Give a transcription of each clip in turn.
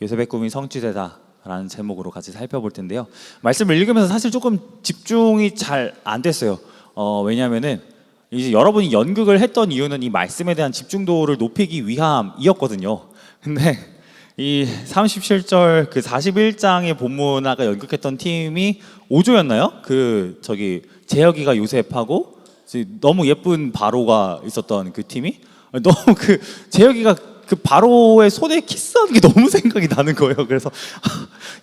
요셉의 꿈이 성취되다 라는 제목으로 같이 살펴볼 텐데요. 말씀을 읽으면서 사실 조금 집중이 잘 안 됐어요. 왜냐하면은 이제 여러분이 연극을 했던 이유는 이 말씀에 대한 집중도를 높이기 위함이었거든요. 근데 이 37절 그 41장의 본문아까 연극했던 팀이 5조였나요? 재혁이가 요셉하고 너무 예쁜 바로가 있었던 그 팀이 너무 재혁이가 그 바로의 손에 키스하는 게 너무 생각이 나는 거예요. 그래서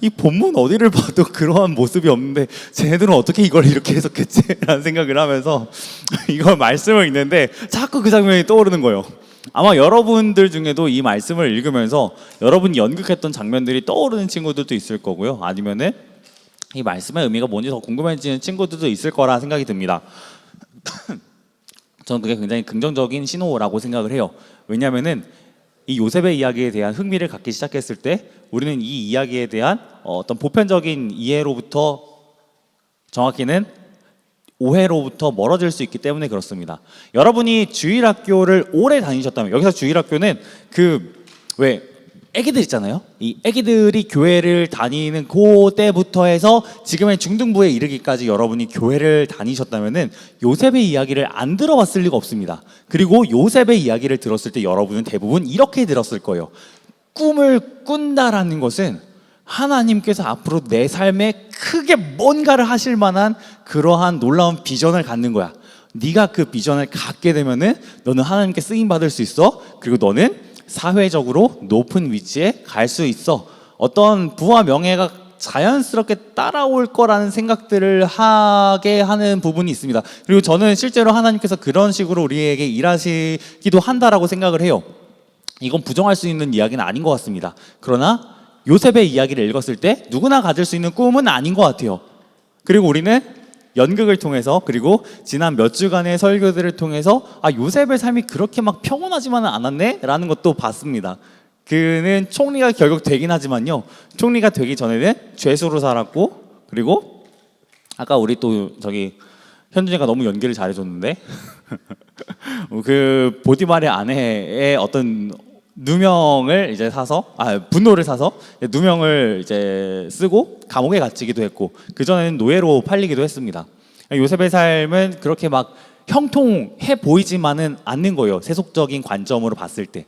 이 본문 어디를 봐도 그러한 모습이 없는데 쟤네들은 어떻게 이걸 이렇게 해석했지? 라는 생각을 하면서 이걸 말씀을 읽는데 자꾸 그 장면이 떠오르는 거예요. 아마 여러분들 중에도 이 말씀을 읽으면서 여러분이 연극했던 장면들이 떠오르는 친구들도 있을 거고요. 아니면은 이 말씀의 의미가 뭔지 더 궁금해지는 친구들도 있을 거라 생각이 듭니다. 저는 그게 굉장히 긍정적인 신호라고 생각을 해요. 왜냐하면은 이 요셉의 이야기에 대한 흥미를 갖기 시작했을 때 우리는 이 이야기에 대한 어떤 보편적인 이해로부터, 정확히는 오해로부터 멀어질 수 있기 때문에 그렇습니다. 여러분이 주일학교를 오래 다니셨다면, 여기서 주일학교는 왜 애기들 있잖아요. 이 애기들이 교회를 다니는 그때부터 해서 지금의 중등부에 이르기까지 여러분이 교회를 다니셨다면은 요셉의 이야기를 안 들어봤을 리가 없습니다. 그리고 요셉의 이야기를 들었을 때 여러분은 대부분 이렇게 들었을 거예요. 꿈을 꾼다라는 것은 하나님께서 앞으로 내 삶에 크게 뭔가를 하실 만한 그러한 놀라운 비전을 갖는 거야. 네가 그 비전을 갖게 되면은 너는 하나님께 쓰임 받을 수 있어. 그리고 너는 사회적으로 높은 위치에 갈 수 있어. 어떤 부와 명예가 자연스럽게 따라올 거라는 생각들을 하게 하는 부분이 있습니다. 그리고 저는 실제로 하나님께서 그런 식으로 우리에게 일하시기도 한다라고 생각을 해요. 이건 부정할 수 있는 이야기는 아닌 것 같습니다. 그러나 요셉의 이야기를 읽었을 때 누구나 가질 수 있는 꿈은 아닌 것 같아요. 그리고 우리는 연극을 통해서, 그리고 지난 몇 주간의 설교들을 통해서 요셉의 삶이 그렇게 막 평온하지만은 않았네? 라는 것도 봤습니다. 그는 총리가 결국 되긴 하지만요, 총리가 되기 전에는 죄수로 살았고, 그리고 아까 우리 또 현준이가 너무 연기를 잘해줬는데 그 보디말의 아내의 어떤 누명을 이제 분노를 사서 누명을 이제 쓰고 감옥에 갇히기도 했고, 그 전에는 노예로 팔리기도 했습니다. 요셉의 삶은 그렇게 막 형통해 보이지만은 않는 거예요. 세속적인 관점으로 봤을 때.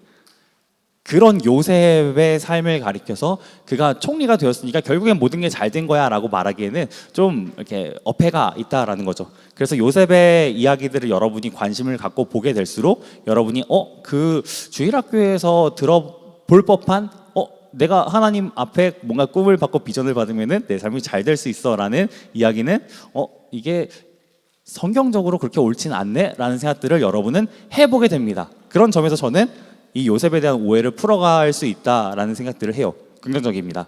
그런 요셉의 삶을 가리켜서 그가 총리가 되었으니까 결국엔 모든 게 잘 된 거야 라고 말하기에는 좀 이렇게 어폐가 있다라는 거죠. 그래서 요셉의 이야기들을 여러분이 관심을 갖고 보게 될수록 여러분이 그 주일학교에서 들어볼 법한 내가 하나님 앞에 뭔가 꿈을 받고 비전을 받으면은 내 삶이 잘 될 수 있어 라는 이야기는 이게 성경적으로 그렇게 옳진 않네 라는 생각들을 여러분은 해보게 됩니다. 그런 점에서 저는 이 요셉에 대한 오해를 풀어갈 수 있다라는 생각들을 해요. 긍정적입니다.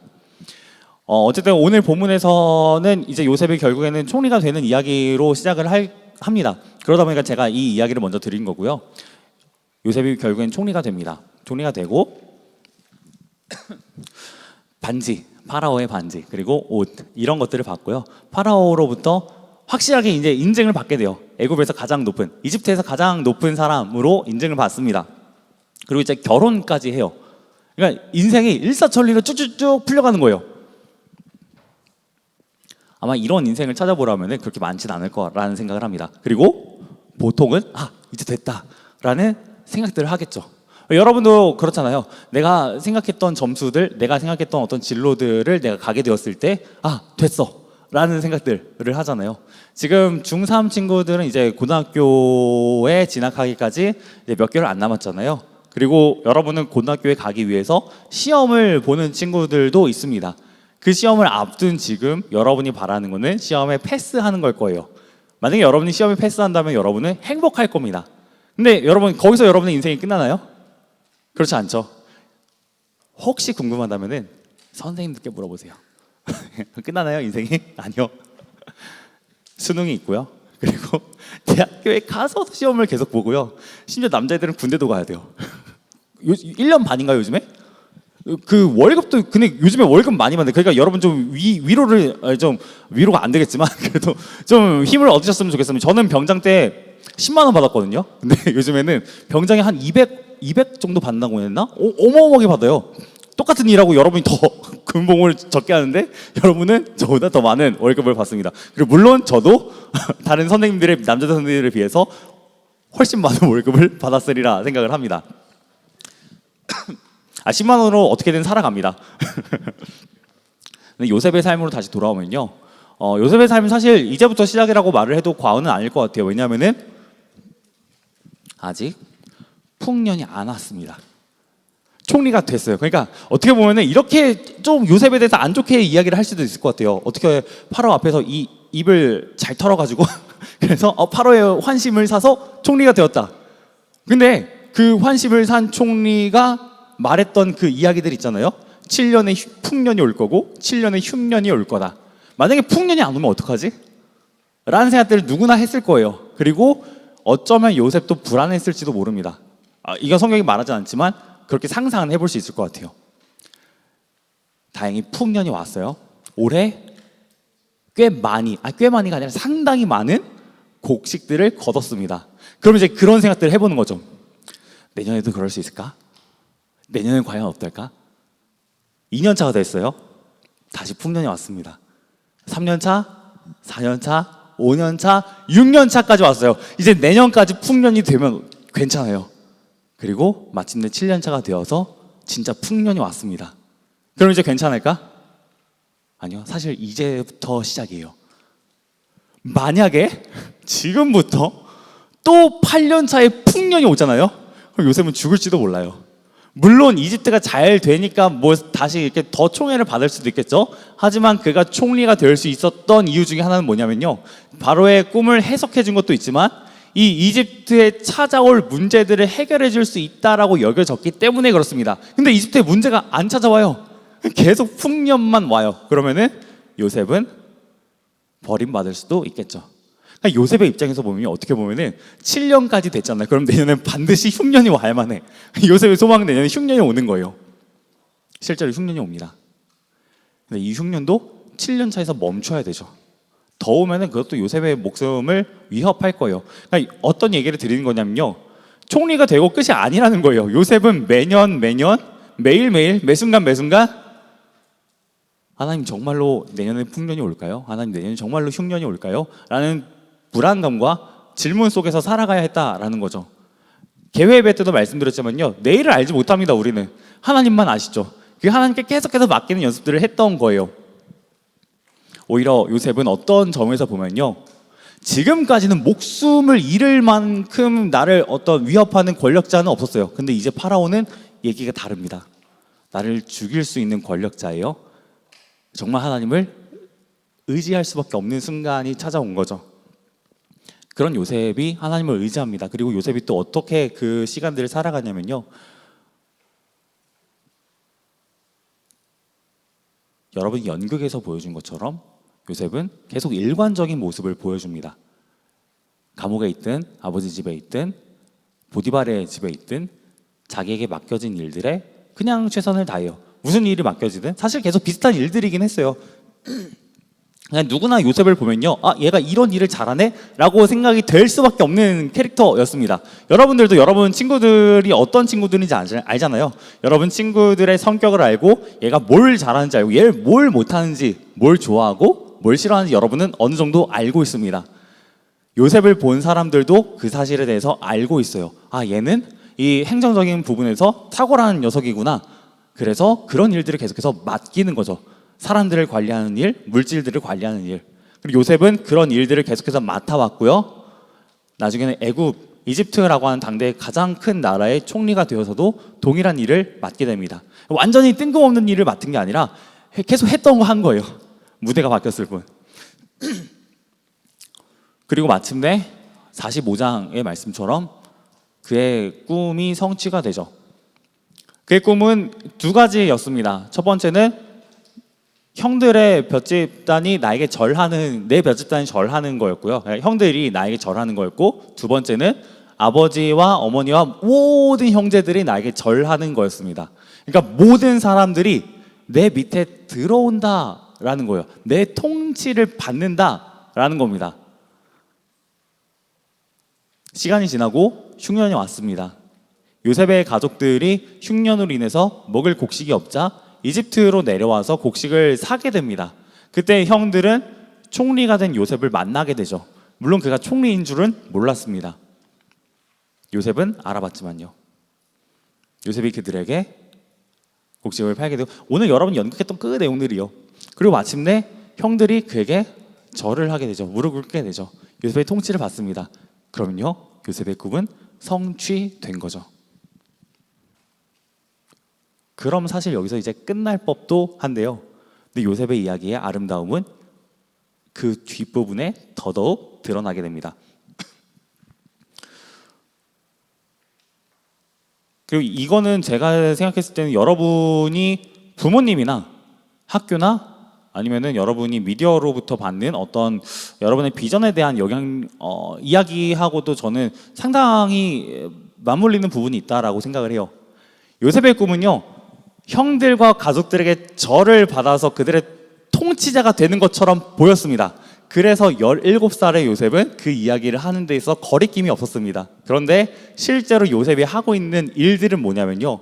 어쨌든 오늘 본문에서는 이제 요셉이 결국에는 총리가 되는 이야기로 시작을 합니다. 그러다 보니까 제가 이 이야기를 먼저 드린 거고요. 요셉이 결국엔 총리가 됩니다. 총리가 되고 반지, 파라오의 반지, 그리고 옷, 이런 것들을 받고요. 파라오로부터 확실하게 이제 인증을 받게 돼요. 애굽에서 가장 높은, 이집트에서 가장 높은 사람으로 인증을 받습니다. 그리고 이제 결혼까지 해요. 그러니까 인생이 일사천리로 쭉쭉쭉 풀려가는 거예요. 아마 이런 인생을 찾아보라면 그렇게 많진 않을 거라는 생각을 합니다. 그리고 보통은 이제 됐다라는 생각들을 하겠죠. 여러분도 그렇잖아요. 내가 생각했던 점수들, 내가 생각했던 어떤 진로들을 내가 가게 되었을 때 됐어 라는 생각들을 하잖아요. 지금 중3 친구들은 이제 고등학교에 진학하기까지 이제 몇 개월 안 남았잖아요. 그리고 여러분은 고등학교에 가기 위해서 시험을 보는 친구들도 있습니다. 그 시험을 앞둔 지금 여러분이 바라는 거는 시험에 패스하는 걸 거예요. 만약에 여러분이 시험에 패스한다면 여러분은 행복할 겁니다. 근데 여러분, 거기서 여러분의 인생이 끝나나요? 그렇지 않죠. 혹시 궁금하다면 선생님들께 물어보세요. 끝나나요, 인생이? 아니요. 수능이 있고요. 그리고 대학교에 가서 시험을 계속 보고요. 심지어 남자애들은 군대도 가야 돼요. 1년 반인가요, 요즘에? 그 월급도, 근데 요즘에 월급 많이 받는데, 그러니까 여러분 좀 위로가 안 되겠지만 그래도 좀 힘을 얻으셨으면 좋겠습니다. 저는 병장 때 10만 원 받았거든요. 근데 요즘에는 병장에 한 200 정도 받는다고 했나? 어마어마하게 받아요. 똑같은 일하고 여러분이 더 금봉을 적게 하는데 여러분은 저보다 더 많은 월급을 받습니다. 그리고 물론 저도 다른 선생님들의 남자 선생님들에 비해서 훨씬 많은 월급을 받았으리라 생각을 합니다. 10만 원으로 어떻게든 살아갑니다. 근데 요셉의 삶으로 다시 돌아오면요, 요셉의 삶은 사실 이제부터 시작이라고 말을 해도 과언은 아닐 것 같아요. 왜냐하면은 아직 풍년이 안 왔습니다. 총리가 됐어요. 그러니까 어떻게 보면은 이렇게 좀 요셉에 대해서 안 좋게 이야기를 할 수도 있을 것 같아요. 어떻게 파라오 앞에서 이 입을 잘 털어가지고 그래서 파라오의 환심을 사서 총리가 되었다. 근데 그 환심을 산 총리가 말했던 그 이야기들 있잖아요. 7년의 풍년이 올 거고 7년의 흉년이 올 거다. 만약에 풍년이 안 오면 어떡하지? 라는 생각들을 누구나 했을 거예요. 그리고 어쩌면 요셉도 불안했을지도 모릅니다. 이건 성경이 말하지 않지만 그렇게 상상은 해볼 수 있을 것 같아요. 다행히 풍년이 왔어요. 올해 꽤 많이가 아니라 상당히 많은 곡식들을 거뒀습니다. 그럼 이제 그런 생각들을 해보는 거죠. 내년에도 그럴 수 있을까? 내년엔 과연 어떨까? 2년차가 됐어요. 다시 풍년이 왔습니다. 3년차, 4년차, 5년차, 6년차까지 왔어요. 이제 내년까지 풍년이 되면 괜찮아요. 그리고 마침내 7년차가 되어서 진짜 풍년이 왔습니다. 그럼 이제 괜찮을까? 아니요. 사실 이제부터 시작이에요. 만약에 지금부터 또 8년차에 풍년이 오잖아요. 그럼 요셉은 죽을지도 몰라요. 물론 이집트가 잘 되니까 뭐 다시 이렇게 더 총애를 받을 수도 있겠죠. 하지만 그가 총리가 될 수 있었던 이유 중에 하나는 뭐냐면요, 바로의 꿈을 해석해 준 것도 있지만 이 이집트에 찾아올 문제들을 해결해 줄 수 있다라고 여겨졌기 때문에 그렇습니다. 근데 이집트에 문제가 안 찾아와요. 계속 풍년만 와요. 그러면은 요셉은 버림받을 수도 있겠죠. 그러니까 요셉의 입장에서 보면 어떻게 보면은 7년까지 됐잖아요. 그럼 내년엔 반드시 흉년이 와야만 해. 요셉의 소망은 내년에 흉년이 오는 거예요. 실제로 흉년이 옵니다. 근데 이 흉년도 7년 차에서 멈춰야 되죠. 더 오면은 그것도 요셉의 목숨을 위협할 거예요. 그러니까 어떤 얘기를 드리는 거냐면요, 총리가 되고 끝이 아니라는 거예요. 요셉은 매년 매일매일 매순간 하나님 정말로 내년에 풍년이 올까요? 하나님 내년에 정말로 흉년이 올까요? 라는 불안감과 질문 속에서 살아가야 했다라는 거죠. 계회 예배 때도 말씀드렸지만요, 내일을 알지 못합니다. 우리는 하나님만 아시죠. 그 하나님께 계속해서 맡기는 연습들을 했던 거예요. 오히려 요셉은 어떤 점에서 보면요, 지금까지는 목숨을 잃을 만큼 나를 어떤 위협하는 권력자는 없었어요. 근데 이제 파라오는 얘기가 다릅니다. 나를 죽일 수 있는 권력자예요. 정말 하나님을 의지할 수밖에 없는 순간이 찾아온 거죠. 그런 요셉이 하나님을 의지합니다. 그리고 요셉이 또 어떻게 그 시간들을 살아가냐면요, 여러분이 연극에서 보여준 것처럼 요셉은 계속 일관적인 모습을 보여줍니다. 감옥에 있든 아버지 집에 있든 보디발의 집에 있든 자기에게 맡겨진 일들에 그냥 최선을 다해요. 무슨 일이 맡겨지든 사실 계속 비슷한 일들이긴 했어요. 그냥 누구나 요셉을 보면요, 얘가 이런 일을 잘하네? 라고 생각이 될 수밖에 없는 캐릭터였습니다. 여러분들도 여러분 친구들이 어떤 친구들인지 알잖아요. 여러분 친구들의 성격을 알고 얘가 뭘 잘하는지 알고 얘를 뭘 못하는지, 뭘 좋아하고 뭘 싫어하는지 여러분은 어느 정도 알고 있습니다. 요셉을 본 사람들도 그 사실에 대해서 알고 있어요. 얘는 이 행정적인 부분에서 탁월한 녀석이구나. 그래서 그런 일들을 계속해서 맡기는 거죠. 사람들을 관리하는 일, 물질들을 관리하는 일. 그리고 요셉은 그런 일들을 계속해서 맡아왔고요. 나중에는 이집트라고 하는 당대의 가장 큰 나라의 총리가 되어서도 동일한 일을 맡게 됩니다. 완전히 뜬금없는 일을 맡은 게 아니라 계속 했던 거 한 거예요. 무대가 바뀌었을 뿐. 그리고 마침내 45장의 말씀처럼 그의 꿈이 성취가 되죠. 그의 꿈은 두 가지였습니다. 첫 번째는 형들의 볏집단이 나에게 절하는, 내 볏집단이 절하는 거였고요. 형들이 나에게 절하는 거였고, 두 번째는 아버지와 어머니와 모든 형제들이 나에게 절하는 거였습니다. 그러니까 모든 사람들이 내 밑에 들어온다라는 거예요. 내 통치를 받는다라는 겁니다. 시간이 지나고 흉년이 왔습니다. 요셉의 가족들이 흉년으로 인해서 먹을 곡식이 없자 이집트로 내려와서 곡식을 사게 됩니다. 그때 형들은 총리가 된 요셉을 만나게 되죠. 물론 그가 총리인 줄은 몰랐습니다. 요셉은 알아봤지만요. 요셉이 그들에게 곡식을 팔게 되고, 오늘 여러분이 연극했던 그 내용들이요. 그리고 마침내 형들이 그에게 절을 하게 되죠. 무릎을 꿇게 되죠. 요셉의 통치를 받습니다. 그러면요, 요셉의 꿈은 성취된 거죠. 그럼 사실 여기서 이제 끝날 법도 한데요. 근데 요셉의 이야기의 아름다움은 그 뒷부분에 더더욱 드러나게 됩니다. 그리고 이거는 제가 생각했을 때는 여러분이 부모님이나 학교나 아니면은 여러분이 미디어로부터 받는 어떤 여러분의 비전에 대한 이야기하고도 저는 상당히 맞물리는 부분이 있다라고 생각을 해요. 요셉의 꿈은요, 형들과 가족들에게 절을 받아서 그들의 통치자가 되는 것처럼 보였습니다. 그래서 17살의 요셉은 그 이야기를 하는 데 있어 거리낌이 없었습니다. 그런데 실제로 요셉이 하고 있는 일들은 뭐냐면요,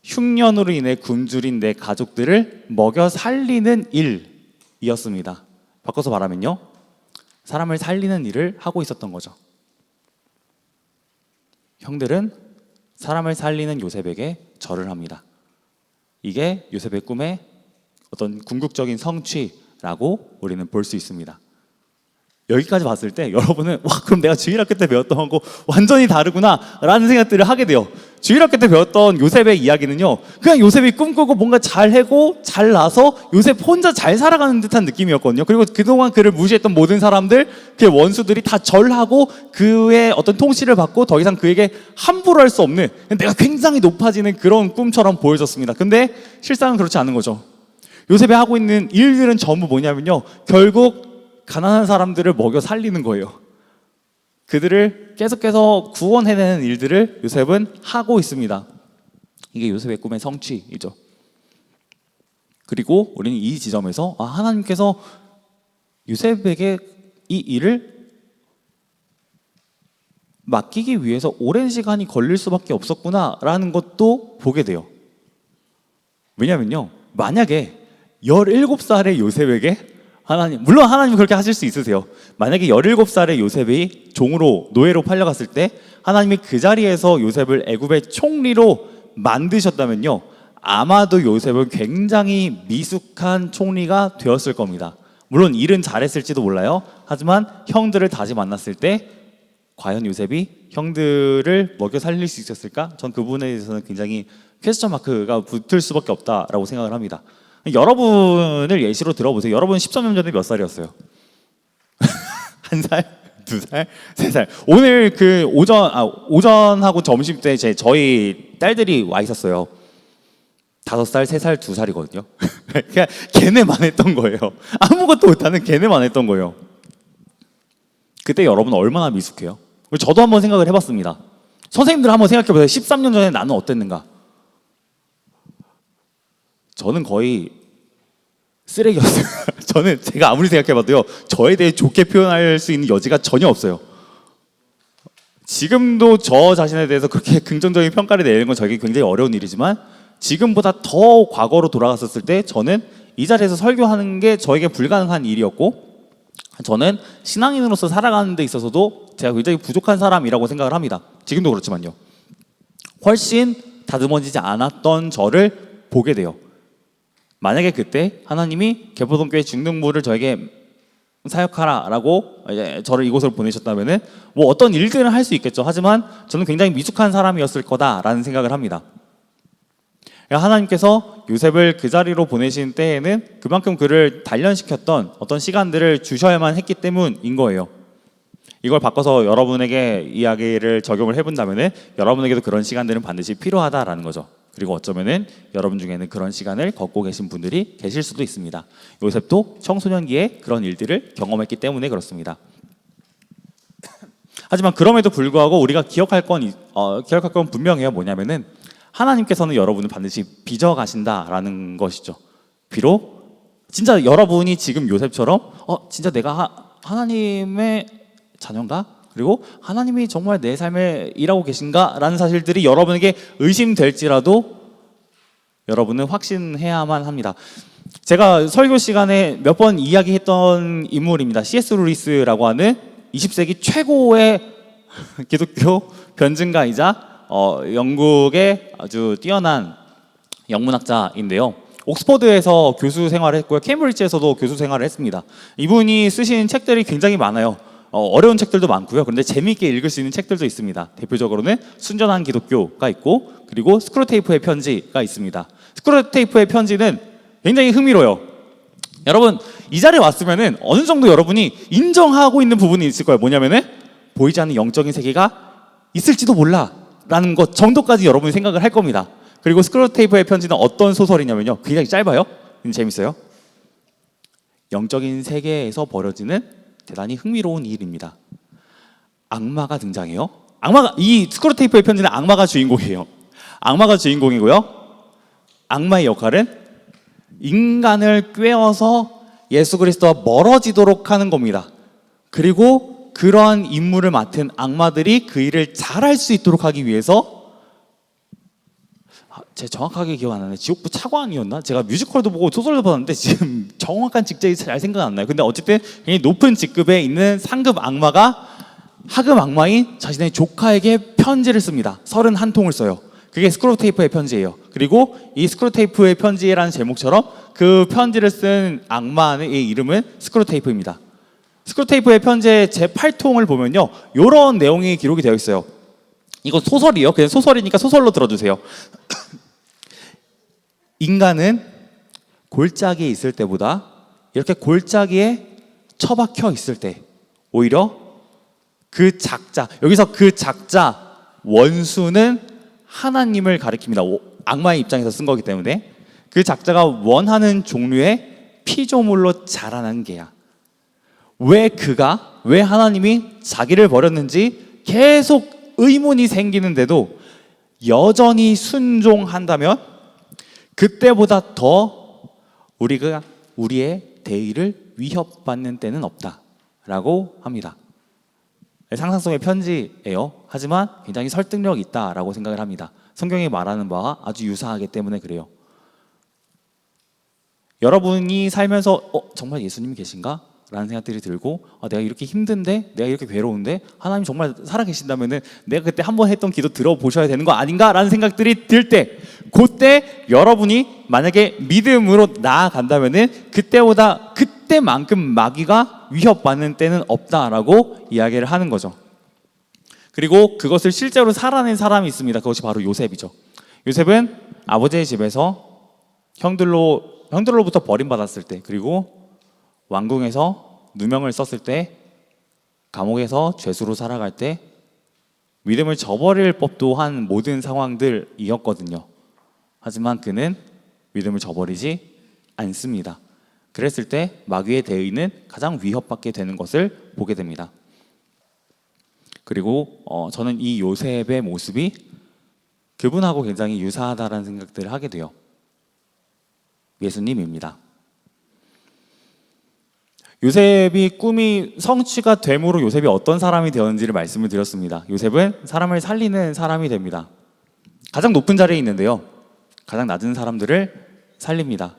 흉년으로 인해 굶주린 내 가족들을 먹여 살리는 일이었습니다. 바꿔서 말하면요, 사람을 살리는 일을 하고 있었던 거죠. 형들은 사람을 살리는 요셉에게 절을 합니다. 이게 요셉의 꿈의 어떤 궁극적인 성취라고 우리는 볼 수 있습니다. 여기까지 봤을 때 여러분은 와, 그럼 내가 주일학교 때 배웠던 거하고 완전히 다르구나 라는 생각들을 하게 돼요. 주일학교 때 배웠던 요셉의 이야기는요, 그냥 요셉이 꿈꾸고 뭔가 잘 해고 잘 나서 요셉 혼자 잘 살아가는 듯한 느낌이었거든요. 그리고 그동안 그를 무시했던 모든 사람들, 그의 원수들이 다 절하고 그의 어떤 통치를 받고 더 이상 그에게 함부로 할 수 없는, 내가 굉장히 높아지는 그런 꿈처럼 보여졌습니다. 근데 실상은 그렇지 않은 거죠. 요셉이 하고 있는 일들은 전부 뭐냐면요, 결국 가난한 사람들을 먹여 살리는 거예요. 그들을 계속해서 구원해내는 일들을 요셉은 하고 있습니다. 이게 요셉의 꿈의 성취이죠. 그리고 우리는 이 지점에서 하나님께서 요셉에게 이 일을 맡기기 위해서 오랜 시간이 걸릴 수밖에 없었구나라는 것도 보게 돼요. 왜냐면요, 만약에 17살의 요셉에게 물론 하나님은 그렇게 하실 수 있으세요. 만약에 17살의 요셉이 종으로, 노예로 팔려갔을 때 하나님이 그 자리에서 요셉을 애굽의 총리로 만드셨다면요, 아마도 요셉은 굉장히 미숙한 총리가 되었을 겁니다. 물론 일은 잘했을지도 몰라요. 하지만 형들을 다시 만났을 때 과연 요셉이 형들을 먹여 살릴 수 있었을까? 전 그 부분에 대해서는 굉장히 퀘스천 마크가 붙을 수밖에 없다라고 생각을 합니다. 여러분을 예시로 들어보세요. 여러분 13년 전에 몇 살이었어요? 1살? 2살? 3살? 오늘 그 오전하고 점심 때 저희 딸들이 와 있었어요. 5살, 3살, 2살이거든요. 그냥 걔네만 했던 거예요. 아무것도 못하는 걔네만 했던 거예요. 그때 여러분 얼마나 미숙해요? 저도 한번 생각을 해봤습니다. 선생님들 한번 생각해보세요. 13년 전에 나는 어땠는가? 저는 거의 쓰레기였어요. 저는 제가 아무리 생각해봐도요, 저에 대해 좋게 표현할 수 있는 여지가 전혀 없어요. 지금도 저 자신에 대해서 그렇게 긍정적인 평가를 내리는 건 저에게 굉장히 어려운 일이지만, 지금보다 더 과거로 돌아갔었을 때 저는 이 자리에서 설교하는 게 저에게 불가능한 일이었고, 저는 신앙인으로서 살아가는 데 있어서도 제가 굉장히 부족한 사람이라고 생각을 합니다. 지금도 그렇지만요. 훨씬 다듬어지지 않았던 저를 보게 돼요. 만약에 그때 하나님이 개포동교회 중등부를 저에게 사역하라라고 저를 이곳으로 보내셨다면은 뭐 어떤 일들은 할 수 있겠죠. 하지만 저는 굉장히 미숙한 사람이었을 거다라는 생각을 합니다. 하나님께서 요셉을 그 자리로 보내신 때에는 그만큼 그를 단련시켰던 어떤 시간들을 주셔야만 했기 때문인 거예요. 이걸 바꿔서 여러분에게 이야기를 적용을 해본다면은 여러분에게도 그런 시간들은 반드시 필요하다라는 거죠. 그리고 어쩌면은 여러분 중에는 그런 시간을 걷고 계신 분들이 계실 수도 있습니다. 요셉도 청소년기에 그런 일들을 경험했기 때문에 그렇습니다. 하지만 그럼에도 불구하고 우리가 기억할 건 분명해요. 뭐냐면은 하나님께서는 여러분을 반드시 빚어 가신다라는 것이죠. 비록 진짜 여러분이 지금 요셉처럼 진짜 내가 하나님의 자녀인가? 그리고 하나님이 정말 내 삶에 일하고 계신가? 라는 사실들이 여러분에게 의심될지라도 여러분은 확신해야만 합니다. 제가 설교 시간에 몇 번 이야기했던 인물입니다. C.S. 루이스라고 하는 20세기 최고의 기독교 변증가이자 영국의 아주 뛰어난 영문학자인데요. 옥스퍼드에서 교수 생활을 했고요. 케임브리지에서도 교수 생활을 했습니다. 이분이 쓰신 책들이 굉장히 많아요. 어려운 책들도 많고요. 그런데 재미있게 읽을 수 있는 책들도 있습니다. 대표적으로는 순전한 기독교가 있고, 그리고 스크루테이프의 편지가 있습니다. 스크루테이프의 편지는 굉장히 흥미로워요. 여러분, 이 자리에 왔으면은 어느 정도 여러분이 인정하고 있는 부분이 있을 거예요. 뭐냐면은 보이지 않는 영적인 세계가 있을지도 몰라 라는 것 정도까지 여러분이 생각을 할 겁니다. 그리고 스크루테이프의 편지는 어떤 소설이냐면요, 굉장히 짧아요. 재밌어요. 영적인 세계에서 벌어지는 대단히 흥미로운 일입니다. 악마가 등장해요. 이 스크루테이프의 편지는 악마가 주인공이에요. 악마가 주인공이고요. 악마의 역할은 인간을 꿰어서 예수 그리스도와 멀어지도록 하는 겁니다. 그리고 그러한 임무를 맡은 악마들이 그 일을 잘할 수 있도록 하기 위해서, 제가 정확하게 기억 안 나네. 지옥부 차관이었나? 제가 뮤지컬도 보고 소설도 봤는데 지금 정확한 직책이 잘 생각 안 나요. 근데 어쨌든 굉장히 높은 직급에 있는 상급 악마가 하급 악마인 자신의 조카에게 편지를 씁니다. 31통을 써요. 그게 스크루테이프의 편지예요. 그리고 이 스크루테이프의 편지라는 제목처럼 그 편지를 쓴 악마의 이름은 스크루테이프입니다. 스크루테이프의 편지의 제8통을 보면요, 이런 내용이 기록이 되어 있어요. 이거 소설이에요. 그냥 소설이니까 소설로 들어주세요. 인간은 골짜기에 있을 때보다 이렇게 골짜기에 처박혀 있을 때 오히려 그 작자, 여기서 그 작자 원수는 하나님을 가리킵니다. 악마의 입장에서 쓴 거기 때문에 그 작자가 원하는 종류의 피조물로 자라난 개야. 왜 하나님이 자기를 버렸는지 계속 의문이 생기는데도 여전히 순종한다면 그때보다 더 우리가 우리의 대의를 위협받는 때는 없다라고 합니다. 상상 속의 편지예요. 하지만 굉장히 설득력이 있다라고 생각을 합니다. 성경이 말하는 바와 아주 유사하기 때문에 그래요. 여러분이 살면서 정말 예수님이 계신가? 라는 생각들이 들고, 내가 이렇게 힘든데, 내가 이렇게 괴로운데 하나님 정말 살아계신다면은 내가 그때 한번 했던 기도 들어보셔야 되는 거 아닌가? 라는 생각들이 들 때, 그때 여러분이 만약에 믿음으로 나아간다면은 그때만큼 마귀가 위협받는 때는 없다라고 이야기를 하는 거죠. 그리고 그것을 실제로 살아낸 사람이 있습니다. 그것이 바로 요셉이죠. 요셉은 아버지의 집에서 형들로부터 버림받았을 때, 그리고 왕궁에서 누명을 썼을 때, 감옥에서 죄수로 살아갈 때 믿음을 저버릴 법도 한 모든 상황들이었거든요. 하지만 그는 믿음을 저버리지 않습니다. 그랬을 때 마귀의 대의는 가장 위협받게 되는 것을 보게 됩니다. 그리고 저는 이 요셉의 모습이 그분하고 굉장히 유사하다는 생각들을 하게 돼요. 예수님입니다. 요셉이 꿈이 성취가 됨으로 요셉이 어떤 사람이 되었는지를 말씀을 드렸습니다. 요셉은 사람을 살리는 사람이 됩니다. 가장 높은 자리에 있는데요, 가장 낮은 사람들을 살립니다.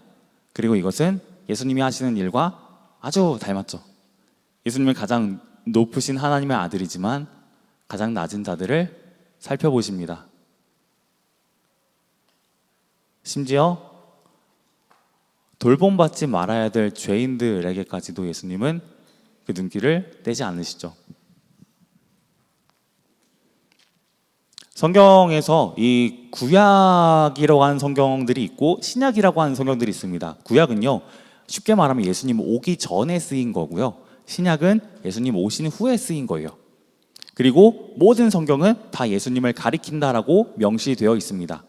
그리고 이것은 예수님이 하시는 일과 아주 닮았죠. 예수님은 가장 높으신 하나님의 아들이지만 가장 낮은 자들을 살펴보십니다. 심지어 돌봄받지 말아야 될 죄인들에게까지도 예수님은 그 눈길을 떼지 않으시죠. 성경에서 이 구약이라고 하는 성경들이 있고 신약이라고 하는 성경들이 있습니다. 구약은요, 쉽게 말하면 예수님 오기 전에 쓰인 거고요, 신약은 예수님 오신 후에 쓰인 거예요. 그리고 모든 성경은 다 예수님을 가리킨다라고 명시되어 있습니다.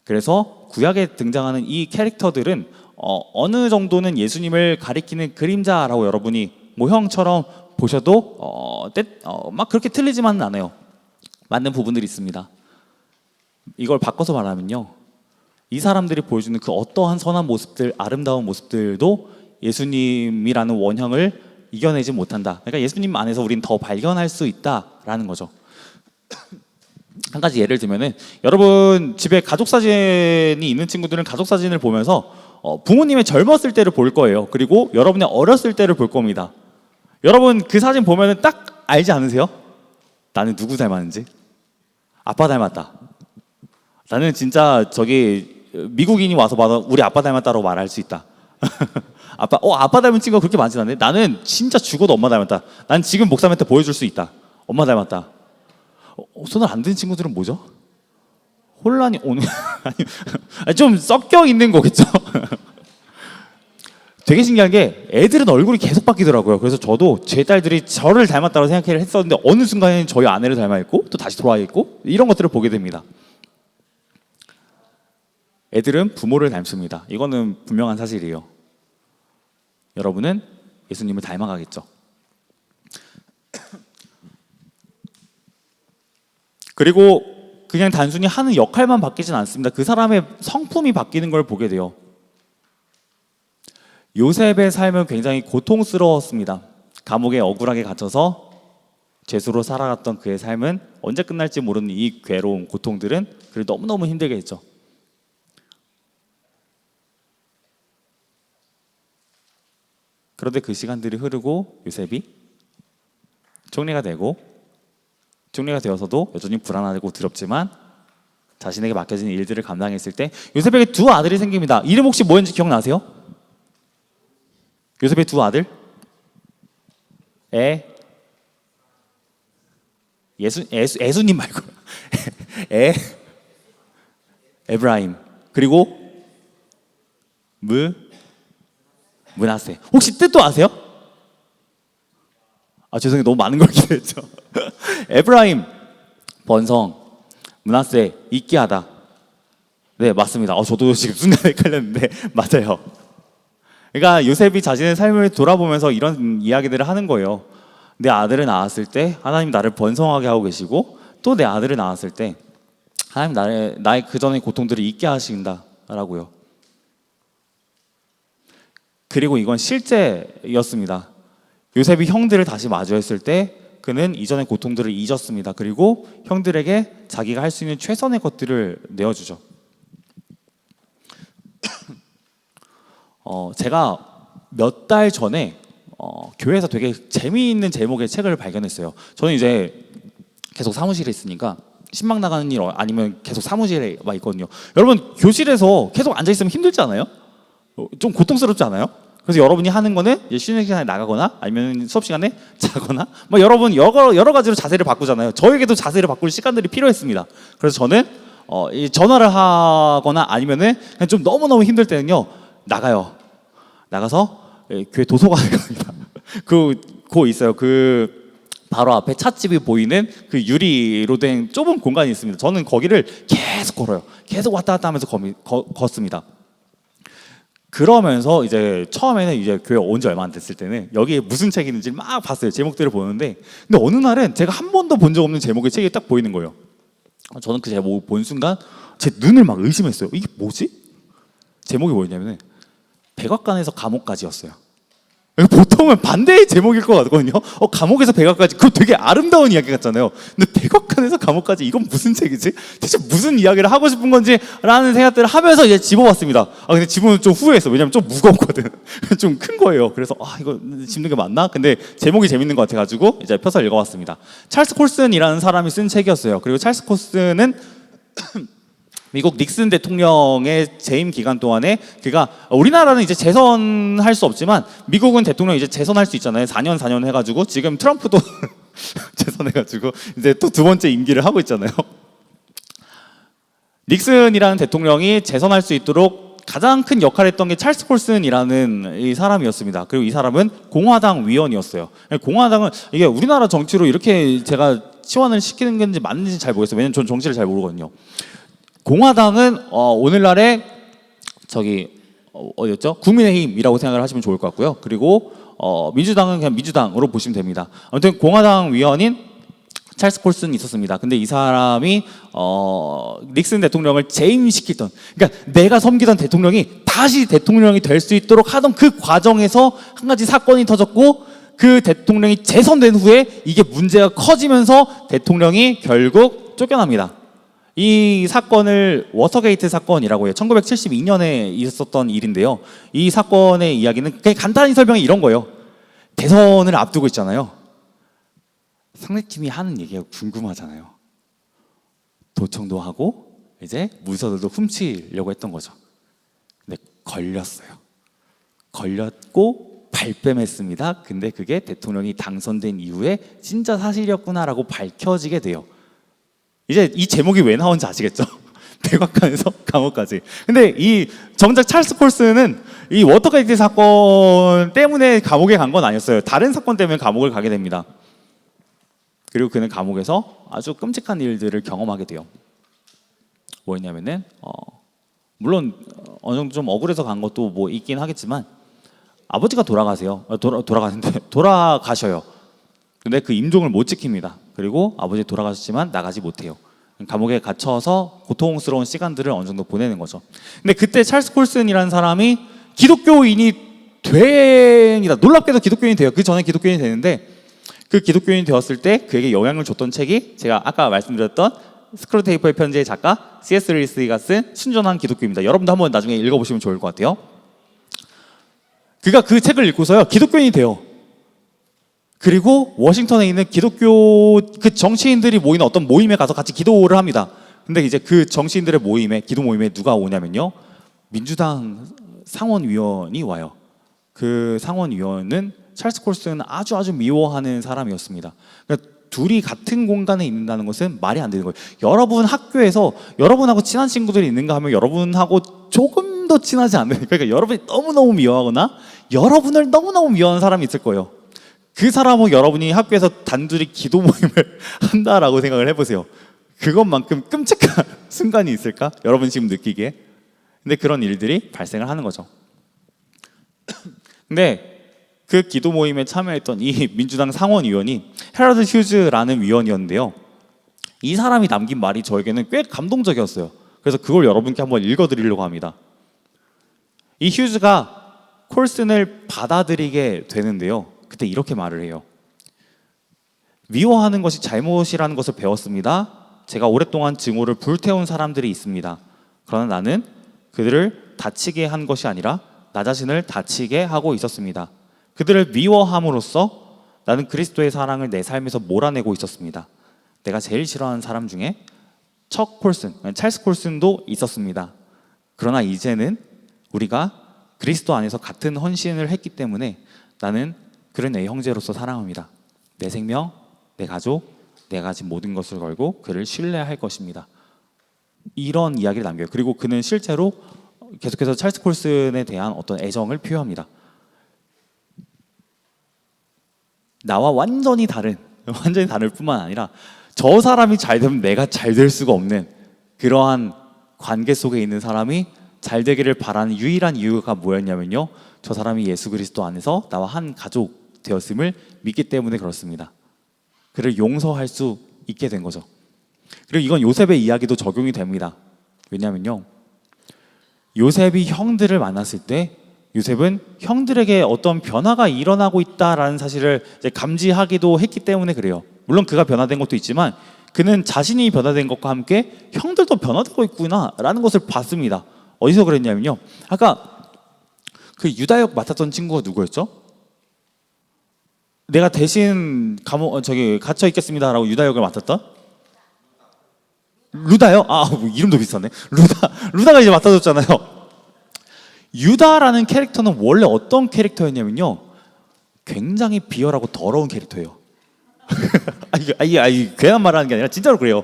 그래서 구약에 등장하는 이 캐릭터들은 어느 정도는 예수님을 가리키는 그림자라고 여러분이 모형처럼 보셔도 막 그렇게 틀리지만은 않아요. 맞는 부분들이 있습니다. 이걸 바꿔서 말하면요, 이 사람들이 보여주는 그 어떠한 선한 모습들, 아름다운 모습들도 예수님이라는 원형을 이겨내지 못한다. 그러니까 예수님 안에서 우리는 더 발견할 수 있다라는 거죠. 한 가지 예를 들면은 여러분 집에 가족 사진이 있는 친구들은 가족 사진을 보면서 부모님의 젊었을 때를 볼 거예요. 그리고 여러분의 어렸을 때를 볼 겁니다. 여러분 그 사진 보면은 딱 알지 않으세요? 나는 누구 닮았는지? 아빠 닮았다. 나는 진짜 저기 미국인이 와서 봐도 우리 아빠 닮았다고 말할 수 있다. 아빠 닮은 친구가 그렇게 많진 않네. 나는 진짜 죽어도 엄마 닮았다. 난 지금 목사님한테 보여줄 수 있다. 엄마 닮았다. 손을 안 드는 친구들은 뭐죠? 혼란이 오는 아니, 좀 섞여 있는 거겠죠. 되게 신기한 게 애들은 얼굴이 계속 바뀌더라고요. 그래서 저도 제 딸들이 저를 닮았다고 생각을 했었는데 어느 순간에는 저희 아내를 닮아 있고 또 다시 돌아와 있고 이런 것들을 보게 됩니다. 애들은 부모를 닮습니다. 이거는 분명한 사실이에요. 여러분은 예수님을 닮아가겠죠. 그리고 그냥 단순히 하는 역할만 바뀌진 않습니다. 그 사람의 성품이 바뀌는 걸 보게 돼요. 요셉의 삶은 굉장히 고통스러웠습니다. 감옥에 억울하게 갇혀서 죄수로 살아갔던 그의 삶은 언제 끝날지 모르는 이 괴로운 고통들은 그를 너무너무 힘들게 했죠. 그런데 그 시간들이 흐르고 요셉이 총리가 되어서도 여전히 불안하고 두렵지만 자신에게 맡겨진 일들을 감당했을 때 요셉에게 두 아들이 생깁니다. 이름 혹시 뭐였는지 기억나세요? 요셉의 두 아들? 예수님 말고 에브라임 그리고 므낫세. 혹시 뜻도 아세요? 죄송해요. 너무 많은 걸 기대했죠. 에브라임, 번성, 므낫세, 잊게 하다. 네, 맞습니다. 저도 지금 순간 헷갈렸는데 맞아요. 그러니까 요셉이 자신의 삶을 돌아보면서 이런 이야기들을 하는 거예요. 내 아들을 낳았을 때 하나님 나를 번성하게 하고 계시고 또 내 아들을 낳았을 때 하나님 나의 그전의 고통들을 잊게 하신다라고요. 그리고 이건 실제였습니다. 요셉이 형들을 다시 마주했을 때 그는 이전의 고통들을 잊었습니다. 그리고 형들에게 자기가 할 수 있는 최선의 것들을 내어주죠. 제가 몇 달 전에 교회에서 되게 재미있는 제목의 책을 발견했어요. 저는 이제 계속 사무실에 있으니까 신방 나가는 일 아니면 계속 사무실에 와 있거든요. 여러분 교실에서 계속 앉아 있으면 힘들지 않아요? 좀 고통스럽지 않아요? 그래서 여러분이 하는 거는 쉬는 시간에 나가거나 아니면 수업 시간에 자거나 여러분 여러 가지로 자세를 바꾸잖아요. 저에게도 자세를 바꿀 시간들이 필요했습니다. 그래서 저는 전화를 하거나 아니면은 그냥 좀 너무너무 힘들 때는요 나가서 교회 도서관에 갑니다. 그거 있어요. 바로 앞에 찻집이 보이는 그 유리로 된 좁은 공간이 있습니다. 저는 거기를 계속 걸어요. 계속 왔다 갔다 하면서 걷습니다. 그러면서 이제 처음에는 이제 교회 온 지 얼마 안 됐을 때는 여기에 무슨 책이 있는지 막 봤어요. 제목들을 보는데 근데 어느 날은 제가 한 번도 본 적 없는 제목의 책이 딱 보이는 거예요. 저는 그 제목을 본 순간 제 눈을 막 의심했어요. 이게 뭐지? 제목이 뭐였냐면 백악관에서 감옥까지였어요. 보통은 반대의 제목일 것 같거든요. 감옥에서 백악까지 그거 되게 아름다운 이야기 같잖아요. 근데 백악관에서 감옥까지 이건 무슨 책이지? 대체 무슨 이야기를 하고 싶은 건지 라는 생각들을 하면서 이제 집어봤습니다. 근데 집으면 좀 후회했어. 왜냐면 좀 무거웠거든. 좀 큰 거예요. 그래서 이거 집는 게 맞나? 근데 제목이 재밌는 것 같아가지고 이제 펴서 읽어봤습니다. 찰스 콜슨이라는 사람이 쓴 책이었어요. 그리고 찰스 콜슨은 미국 닉슨 대통령의 재임 기간 동안에 그가 우리나라는 이제 재선할 수 없지만 미국은 대통령 이제 재선할 수 있잖아요. 4년 해가지고 지금 트럼프도 재선해가지고 이제 또 두 번째 임기를 하고 있잖아요. 닉슨이라는 대통령이 재선할 수 있도록 가장 큰 역할을 했던 게 찰스 콜슨이라는 이 사람이었습니다. 그리고 이 사람은 공화당 위원이었어요. 공화당은 이게 우리나라 정치로 이렇게 제가 치환을 시키는 건지 맞는지 잘 모르겠어요. 왜냐면 전 정치를 잘 모르거든요. 공화당은 오늘날의 어디였죠? 국민의힘이라고 생각을 하시면 좋을 것 같고요. 그리고 민주당은 그냥 민주당으로 보시면 됩니다. 아무튼 공화당 위원인 찰스 콜슨이 있었습니다. 근데 이 사람이 닉슨 대통령을 재임시키던, 그러니까 내가 섬기던 대통령이 다시 대통령이 될 수 있도록 하던 그 과정에서 한 가지 사건이 터졌고 그 대통령이 재선된 후에 이게 문제가 커지면서 대통령이 결국 쫓겨납니다. 이 사건을 워터게이트 사건이라고 해요. 1972년에 있었던 일인데요. 이 사건의 이야기는 그냥 간단히 설명이 이런 거예요. 대선을 앞두고 있잖아요. 상대팀이 하는 얘기가 궁금하잖아요. 도청도 하고 이제 문서들도 훔치려고 했던 거죠. 근데 걸렸어요. 걸렸고 발뺌했습니다. 근데 그게 대통령이 당선된 이후에 진짜 사실이었구나라고 밝혀지게 돼요. 이제 이 제목이 왜 나온지 아시겠죠? 백악관에서 감옥까지. 근데 이 정작 찰스 콜슨은 이 워터게이트 사건 때문에 감옥에 간 건 아니었어요. 다른 사건 때문에 감옥을 가게 됩니다. 그리고 그는 감옥에서 아주 끔찍한 일들을 경험하게 돼요. 뭐였냐면은 물론 어느 정도 좀 억울해서 간 것도 뭐 있긴 하겠지만 아버지가 돌아가셔요. 근데 그 임종을 못 지킵니다. 그리고 아버지 돌아가셨지만 나가지 못해요. 감옥에 갇혀서 고통스러운 시간들을 어느 정도 보내는 거죠. 근데 그때 찰스 콜슨이라는 사람이 기독교인이 됩니다. 놀랍게도 기독교인이 돼요. 그 전에 기독교인이 되는데 그 기독교인이 되었을 때 그에게 영향을 줬던 책이 제가 아까 말씀드렸던 스크루테이프의 편지의 작가 C.S. 루이스가 쓴 순전한 기독교입니다. 여러분도 한번 나중에 읽어보시면 좋을 것 같아요. 그가 그 책을 읽고서요 기독교인이 돼요. 그리고 워싱턴에 있는 기독교 그 정치인들이 모이는 어떤 모임에 가서 같이 기도를 합니다. 근데 이제 그 정치인들의 모임에 기도 모임에 누가 오냐면요 민주당 상원의원이 와요. 그 상원의원은 찰스 콜슨을 아주 미워하는 사람이었습니다. 그러니까 둘이 같은 공간에 있는다는 것은 말이 안 되는 거예요. 여러분 학교에서 여러분하고 친한 친구들이 있는가 하면 여러분하고 조금 더 친하지 않는, 그러니까 여러분이 너무너무 미워하거나 여러분을 너무너무 미워하는 사람이 있을 거예요. 그 사람하고 여러분이 학교에서 단둘이 기도 모임을 한다라고 생각을 해보세요. 그것만큼 끔찍한 순간이 있을까? 여러분 지금 느끼기에. 근데 그런 일들이 발생을 하는 거죠. 근데 그 기도 모임에 참여했던 이 민주당 상원의원이 헤러드 휴즈라는 위원이었는데요. 이 사람이 남긴 말이 저에게는 꽤 감동적이었어요. 그래서 그걸 여러분께 한번 읽어드리려고 합니다. 이 휴즈가 콜슨을 받아들이게 되는데요. 그때 이렇게 말을 해요. 미워하는 것이 잘못이라는 것을 배웠습니다. 제가 오랫동안 증오를 불태운 사람들이 있습니다. 그러나 나는 그들을 다치게 한 것이 아니라 나 자신을 다치게 하고 있었습니다. 그들을 미워함으로써 나는 그리스도의 사랑을 내 삶에서 몰아내고 있었습니다. 내가 제일 싫어하는 사람 중에 찰스 콜슨도 있었습니다. 그러나 이제는 우리가 그리스도 안에서 같은 헌신을 했기 때문에 나는 그를 내 형제로서 사랑합니다. 내 생명, 내 가족, 내가 가진 모든 것을 걸고 그를 신뢰할 것입니다. 이런 이야기를 남겨요. 그리고 그는 실제로 계속해서 찰스 콜슨에 대한 어떤 애정을 표현합니다. 나와 완전히 다를 뿐만 아니라 저 사람이 잘 되면 내가 잘 될 수가 없는 그러한 관계 속에 있는 사람이 잘 되기를 바라는 유일한 이유가 뭐였냐면요, 저 사람이 예수 그리스도 안에서 나와 한 가족 되었음을 믿기 때문에 그렇습니다. 그를 용서할 수 있게 된 거죠. 그리고 이건 요셉의 이야기도 적용이 됩니다. 왜냐면요, 요셉이 형들을 만났을 때 요셉은 형들에게 어떤 변화가 일어나고 있다라는 사실을 이제 감지하기도 했기 때문에 그래요. 물론 그가 변화된 것도 있지만 그는 자신이 변화된 것과 함께 형들도 변화되고 있구나라는 것을 봤습니다. 어디서 그랬냐면요, 아까 그 유다역 맡았던 친구가 누구였죠? 내가 대신 갇혀 있겠습니다라고 유다역을 맡았던 루다요? 뭐 이름도 비슷하네. 루다가 이제 맡아줬잖아요. 유다라는 캐릭터는 원래 어떤 캐릭터였냐면요, 굉장히 비열하고 더러운 캐릭터예요. 괜한 말하는 게 아니라 진짜로 그래요.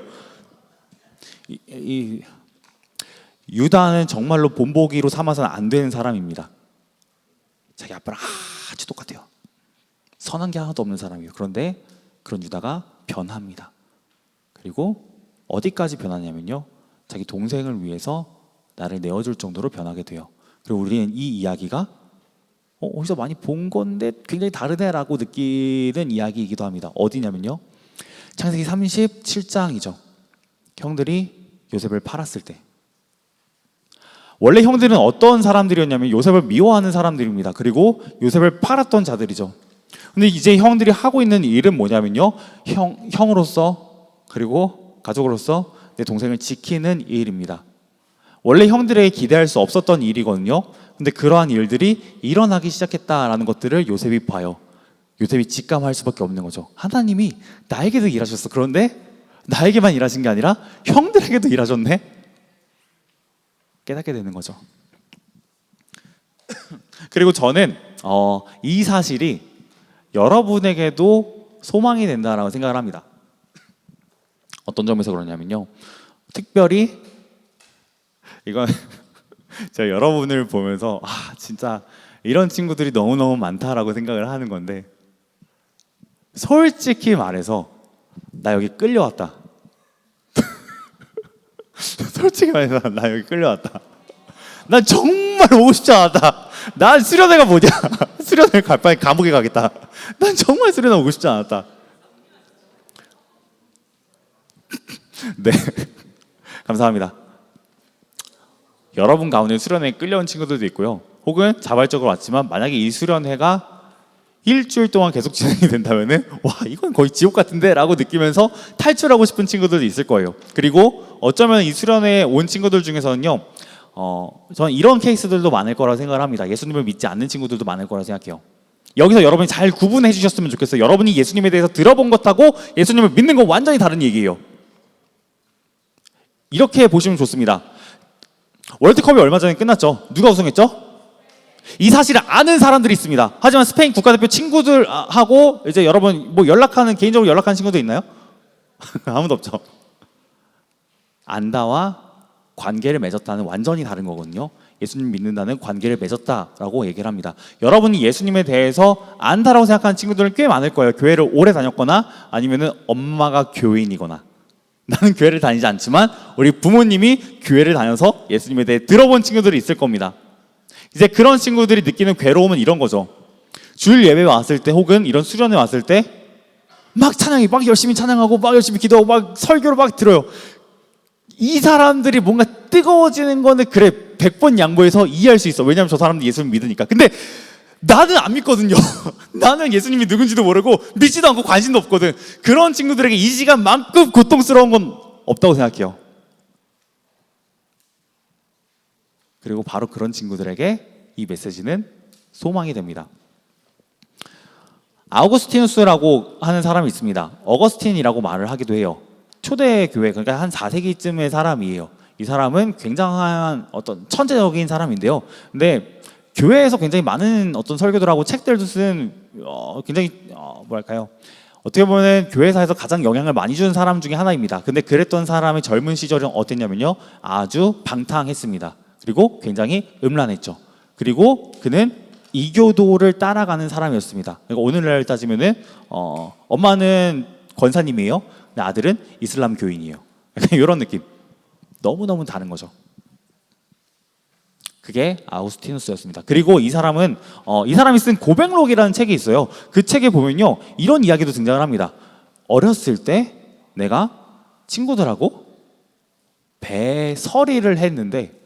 유다는 정말로 본보기로 삼아서는 안 되는 사람입니다. 자기 아빠랑 아주 똑같아요. 선한 게 하나도 없는 사람이에요. 그런데 그런 유다가 변합니다. 그리고 어디까지 변하냐면요, 자기 동생을 위해서 나를 내어줄 정도로 변하게 돼요. 그리고 우리는 이 이야기가 어디서 많이 본 건데 굉장히 다르네라고 느끼는 이야기이기도 합니다. 어디냐면요, 창세기 37장이죠. 형들이 요셉을 팔았을 때, 원래 형들은 어떤 사람들이었냐면 요셉을 미워하는 사람들입니다. 그리고 요셉을 팔았던 자들이죠. 근데 이제 형들이 하고 있는 일은 뭐냐면요, 형으로서 그리고 가족으로서 내 동생을 지키는 일입니다. 원래 형들에게 기대할 수 없었던 일이거든요. 근데 그러한 일들이 일어나기 시작했다라는 것들을 요셉이 봐요. 요셉이 직감할 수밖에 없는 거죠. 하나님이 나에게도 일하셨어. 그런데 나에게만 일하신 게 아니라 형들에게도 일하셨네. 깨닫게 되는 거죠. 그리고 저는 이 사실이 여러분에게도 소망이 된다라고 생각을 합니다. 어떤 점에서 그러냐면요, 특별히 이건 제가 여러분을 보면서 진짜 이런 친구들이 너무너무 많다라고 생각을 하는 건데, 솔직히 말해서 나 여기 끌려왔다. 솔직히 말해서 나 여기 끌려왔다. 난 정말 오고 싶지 않았다. 난 수련회가 뭐냐? 수련회 갈 바에 감옥에 가겠다. 난 정말 수련회 오고 싶지 않았다. 네, 감사합니다. 여러분 가운데 수련회에 끌려온 친구들도 있고요, 혹은 자발적으로 왔지만 만약에 이 수련회가 일주일 동안 계속 진행이 된다면은 와, 이건 거의 지옥 같은데 라고 느끼면서 탈출하고 싶은 친구들도 있을 거예요. 그리고 어쩌면 이 수련회에 온 친구들 중에서는요, 저는 이런 케이스들도 많을 거라고 생각을 합니다. 예수님을 믿지 않는 친구들도 많을 거라고 생각해요. 여기서 여러분이 잘 구분해 주셨으면 좋겠어요. 여러분이 예수님에 대해서 들어본 것하고 예수님을 믿는 건 완전히 다른 얘기예요. 이렇게 보시면 좋습니다. 월드컵이 얼마 전에 끝났죠. 누가 우승했죠? 이 사실을 아는 사람들이 있습니다. 하지만 스페인 국가대표 친구들하고 이제 여러분 뭐 개인적으로 연락하는 친구도 있나요? 아무도 없죠. 안다와 관계를 맺었다는 완전히 다른 거거든요. 예수님 믿는다는 관계를 맺었다라고 얘기를 합니다. 여러분이 예수님에 대해서 안다라고 생각하는 친구들은 꽤 많을 거예요. 교회를 오래 다녔거나 아니면은 엄마가 교인이거나. 나는 교회를 다니지 않지만 우리 부모님이 교회를 다녀서 예수님에 대해 들어본 친구들이 있을 겁니다. 이제 그런 친구들이 느끼는 괴로움은 이런 거죠. 주일 예배 왔을 때 혹은 이런 수련회 왔을 때 막 막 열심히 찬양하고 막 열심히 기도하고 막 설교를 막 들어요. 이 사람들이 뭔가 뜨거워지는 거는 그래 100번 양보해서 이해할 수 있어. 왜냐하면 저 사람들 예수님 믿으니까. 근데 나는 안 믿거든요. 나는 예수님이 누군지도 모르고 믿지도 않고 관심도 없거든. 그런 친구들에게 이 시간만큼 고통스러운 건 없다고 생각해요. 그리고 바로 그런 친구들에게 이 메시지는 소망이 됩니다. 아우구스티누스라고 하는 사람이 있습니다. 어거스틴이라고 말을 하기도 해요. 초대교회, 그러니까 한 4세기쯤의 사람이에요. 이 사람은 굉장한 어떤 천재적인 사람인데요. 근데 교회에서 굉장히 많은 어떤 설교들하고 책들도 쓴 굉장히 뭐랄까요, 어떻게 보면 교회사에서 가장 영향을 많이 준 사람 중에 하나입니다. 근데 그랬던 사람의 젊은 시절은 어땠냐면요, 아주 방탕했습니다. 그리고 굉장히 음란했죠. 그리고 그는 이교도를 따라가는 사람이었습니다. 그러니까 오늘날 따지면은 엄마는 권사님이에요. 근데 아들은 이슬람 교인이에요. 이런 느낌. 너무너무 다른 거죠. 그게 아우구스티누스였습니다. 그리고 이 사람은 이 사람이 쓴 고백록이라는 책이 있어요. 그 책에 보면요, 이런 이야기도 등장을 합니다. 어렸을 때 내가 친구들하고 배 서리를 했는데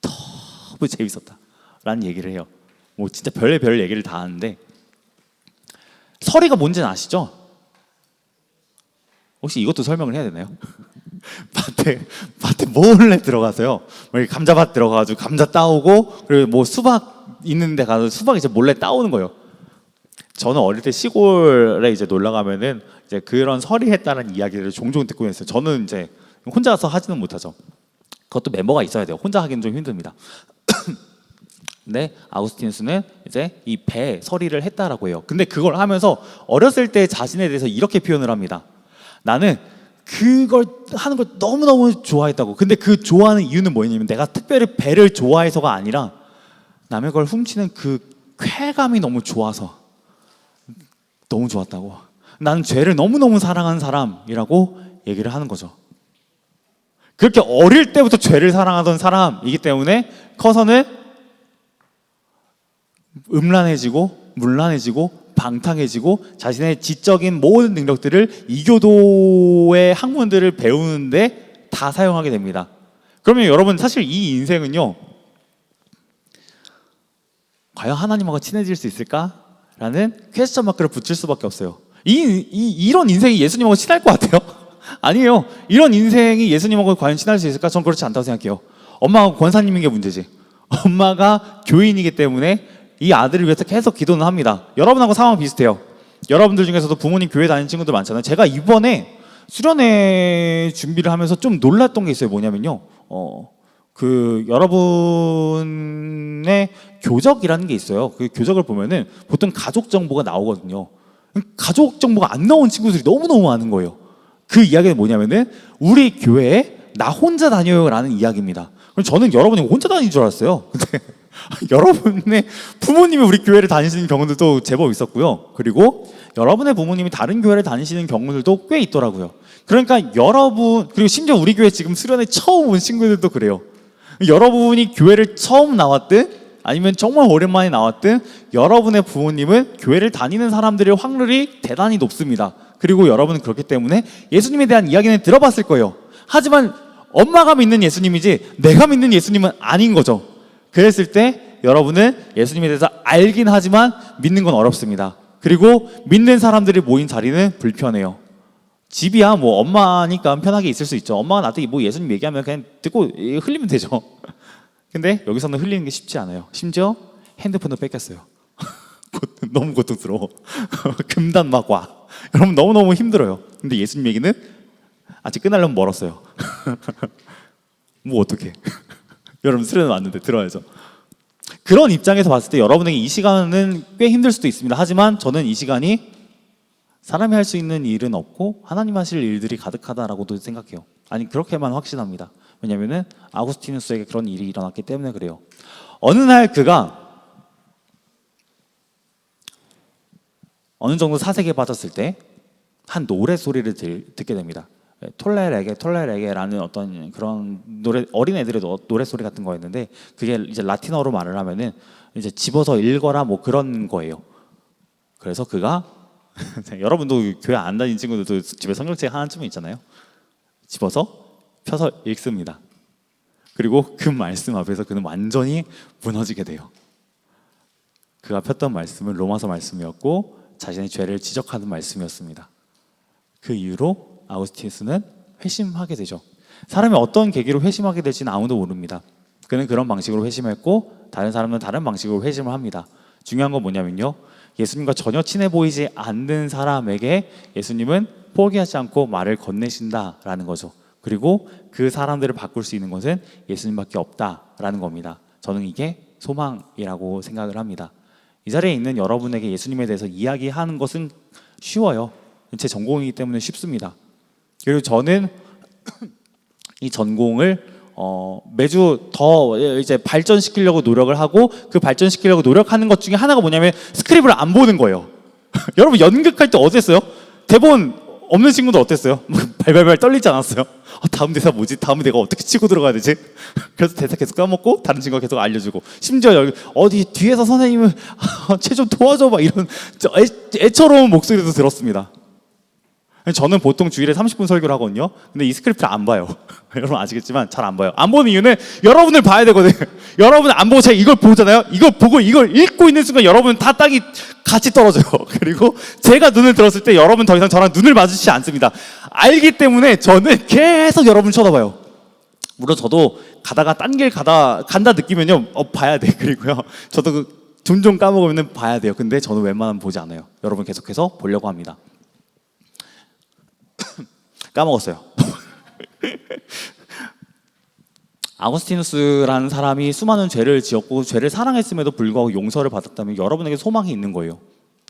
너무 재밌었다 라는 얘기를 해요. 뭐 진짜 별의별 얘기를 다 하는데, 서리가 뭔지는 아시죠? 혹시 이것도 설명을 해야 되나요? 밭에 몰래 들어가서요, 감자밭 들어가가지고 감자 따오고, 그리고 뭐 수박 있는데 가서 수박 이제 몰래 따오는 거예요. 저는 어릴 때 시골에 이제 놀러 가면은 이제 그런 서리했다는 이야기를 종종 듣고 있어요. 저는 이제 혼자 가서 하지는 못하죠. 그것도 멤버가 있어야 돼요. 혼자 하기는 좀 힘듭니다. 근데 아우구스티누스는 이제 이 배 서리를 했다라고 해요. 근데 그걸 하면서 어렸을 때 자신에 대해서 이렇게 표현을 합니다. 나는 그걸 하는 걸 너무너무 좋아했다고. 근데 그 좋아하는 이유는 뭐냐면 내가 특별히 배를 좋아해서가 아니라 남의 걸 훔치는 그 쾌감이 너무 좋아서, 너무 좋았다고. 나는 죄를 너무너무 사랑하는 사람이라고 얘기를 하는 거죠. 그렇게 어릴 때부터 죄를 사랑하던 사람이기 때문에 커서는 음란해지고 문란해지고 방탕해지고 자신의 지적인 모든 능력들을 이교도의 학문들을 배우는데 다 사용하게 됩니다. 그러면 여러분, 사실 이 인생은요, 과연 하나님하고 친해질 수 있을까? 라는 퀘스천 마크를 붙일 수밖에 없어요. 이런 인생이 예수님하고 친할 것 같아요? 아니에요. 이런 인생이 예수님하고 과연 친할 수 있을까? 전 그렇지 않다고 생각해요. 엄마가 권사님인 게 문제지. 엄마가 교인이기 때문에 이 아들을 위해서 계속 기도는 합니다. 여러분하고 상황 비슷해요. 여러분들 중에서도 부모님 교회 다니는 친구들 많잖아요. 제가 이번에 수련회 준비를 하면서 좀 놀랐던 게 있어요. 뭐냐면요. 여러분의 교적이라는 게 있어요. 그 교적을 보면은 보통 가족 정보가 나오거든요. 가족 정보가 안 나온 친구들이 너무너무 많은 거예요. 그 이야기는 뭐냐면은 우리 교회에 나 혼자 다녀요라는 이야기입니다. 그럼 저는 여러분이 혼자 다니는 줄 알았어요. 근데 여러분의 부모님이 우리 교회를 다니시는 경우들도 제법 있었고요. 그리고 여러분의 부모님이 다른 교회를 다니시는 경우들도 꽤 있더라고요. 그러니까 여러분, 그리고 심지어 우리 교회 지금 수련회 처음 온 친구들도 그래요. 여러분이 교회를 처음 나왔든 아니면 정말 오랜만에 나왔든 여러분의 부모님은 교회를 다니는 사람들의 확률이 대단히 높습니다. 그리고 여러분은 그렇기 때문에 예수님에 대한 이야기는 들어봤을 거예요. 하지만 엄마가 믿는 예수님이지 내가 믿는 예수님은 아닌 거죠. 그랬을 때 여러분은 예수님에 대해서 알긴 하지만 믿는 건 어렵습니다. 그리고 믿는 사람들이 모인 자리는 불편해요. 집이야 뭐 엄마니까 편하게 있을 수 있죠. 엄마가 나한테 뭐 예수님 얘기하면 그냥 듣고 흘리면 되죠. 근데 여기서는 흘리는 게 쉽지 않아요. 심지어 핸드폰도 뺏겼어요. 너무 고통스러워. 금단 막 와. 여러분 너무너무 힘들어요. 근데 예수님 얘기는 아직 끝나려면 멀었어요. 뭐 어떡해. 여러분 수련회 왔는데 들어야죠. 그런 입장에서 봤을 때 여러분에게 이 시간은 꽤 힘들 수도 있습니다. 하지만 저는 이 시간이 사람이 할 수 있는 일은 없고 하나님 하실 일들이 가득하다라고도 생각해요. 아니 그렇게만 확신합니다. 왜냐하면 아구스티누스에게 그런 일이 일어났기 때문에 그래요. 어느 날 그가 어느 정도 사색에 빠졌을 때 한 노래 소리를 듣게 됩니다. 톨레레게라는 어떤 그런 노래, 어린애들의 노래 소리 같은 거였는데 그게 이제 라틴어로 말을 하면은 이제 집어서 읽어라 뭐 그런 거예요. 그래서 그가 여러분도 교회 안 다니는 친구들도 집에 성경책 하나쯤은 있잖아요. 집어서 펴서 읽습니다. 그리고 그 말씀 앞에서 그는 완전히 무너지게 돼요. 그가 폈던 말씀은 로마서 말씀이었고 자신의 죄를 지적하는 말씀이었습니다. 그 이후로 아우구스티누스는 회심하게 되죠. 사람이 어떤 계기로 회심하게 될지는 아무도 모릅니다. 그는 그런 방식으로 회심했고 다른 사람은 다른 방식으로 회심을 합니다. 중요한 건 뭐냐면요, 예수님과 전혀 친해 보이지 않는 사람에게 예수님은 포기하지 않고 말을 건네신다라는 거죠. 그리고 그 사람들을 바꿀 수 있는 것은 예수님밖에 없다라는 겁니다. 저는 이게 소망이라고 생각을 합니다. 이 자리에 있는 여러분에게 예수님에 대해서 이야기하는 것은 쉬워요. 제 전공이기 때문에 쉽습니다. 그리고 저는 이 전공을 매주 더 이제 발전시키려고 노력을 하고 그 발전시키려고 노력하는 것 중에 하나가 뭐냐면 스크립을 안 보는 거예요. 여러분 연극할 때 어땠어요? 대본 없는 친구도 어땠어요? 발발발 떨리지 않았어요? 다음 대사 뭐지? 다음 내가 어떻게 치고 들어가야 되지? 그래서 대사 계속 까먹고 다른 친구가 계속 알려주고 심지어 여기 어디 뒤에서 선생님은 쟤 좀 도와줘 봐 이런 애처로운 목소리도 들었습니다. 저는 보통 주일에 30분 설교를 하거든요. 근데 이 스크립트를 안 봐요. 여러분 아시겠지만 잘 안 봐요. 안 보는 이유는 여러분을 봐야 되거든요. 여러분 안 보고 제가 이걸 보잖아요. 이걸 보고 이걸 읽고 있는 순간 여러분 다 땅이 같이 떨어져요. 그리고 제가 눈을 들었을 때 여러분 더 이상 저랑 눈을 마주치지 않습니다. 알기 때문에 저는 계속 여러분 쳐다봐요. 물론 저도 가다가 딴 길 간다 느끼면요 봐야 돼. 그리고요 저도 종종 까먹으면 봐야 돼요. 근데 저는 웬만하면 보지 않아요. 여러분 계속해서 보려고 합니다. 까먹었어요. 아구스티누스라는 사람이 수많은 죄를 지었고 죄를 사랑했음에도 불구하고 용서를 받았다면 여러분에게 소망이 있는 거예요.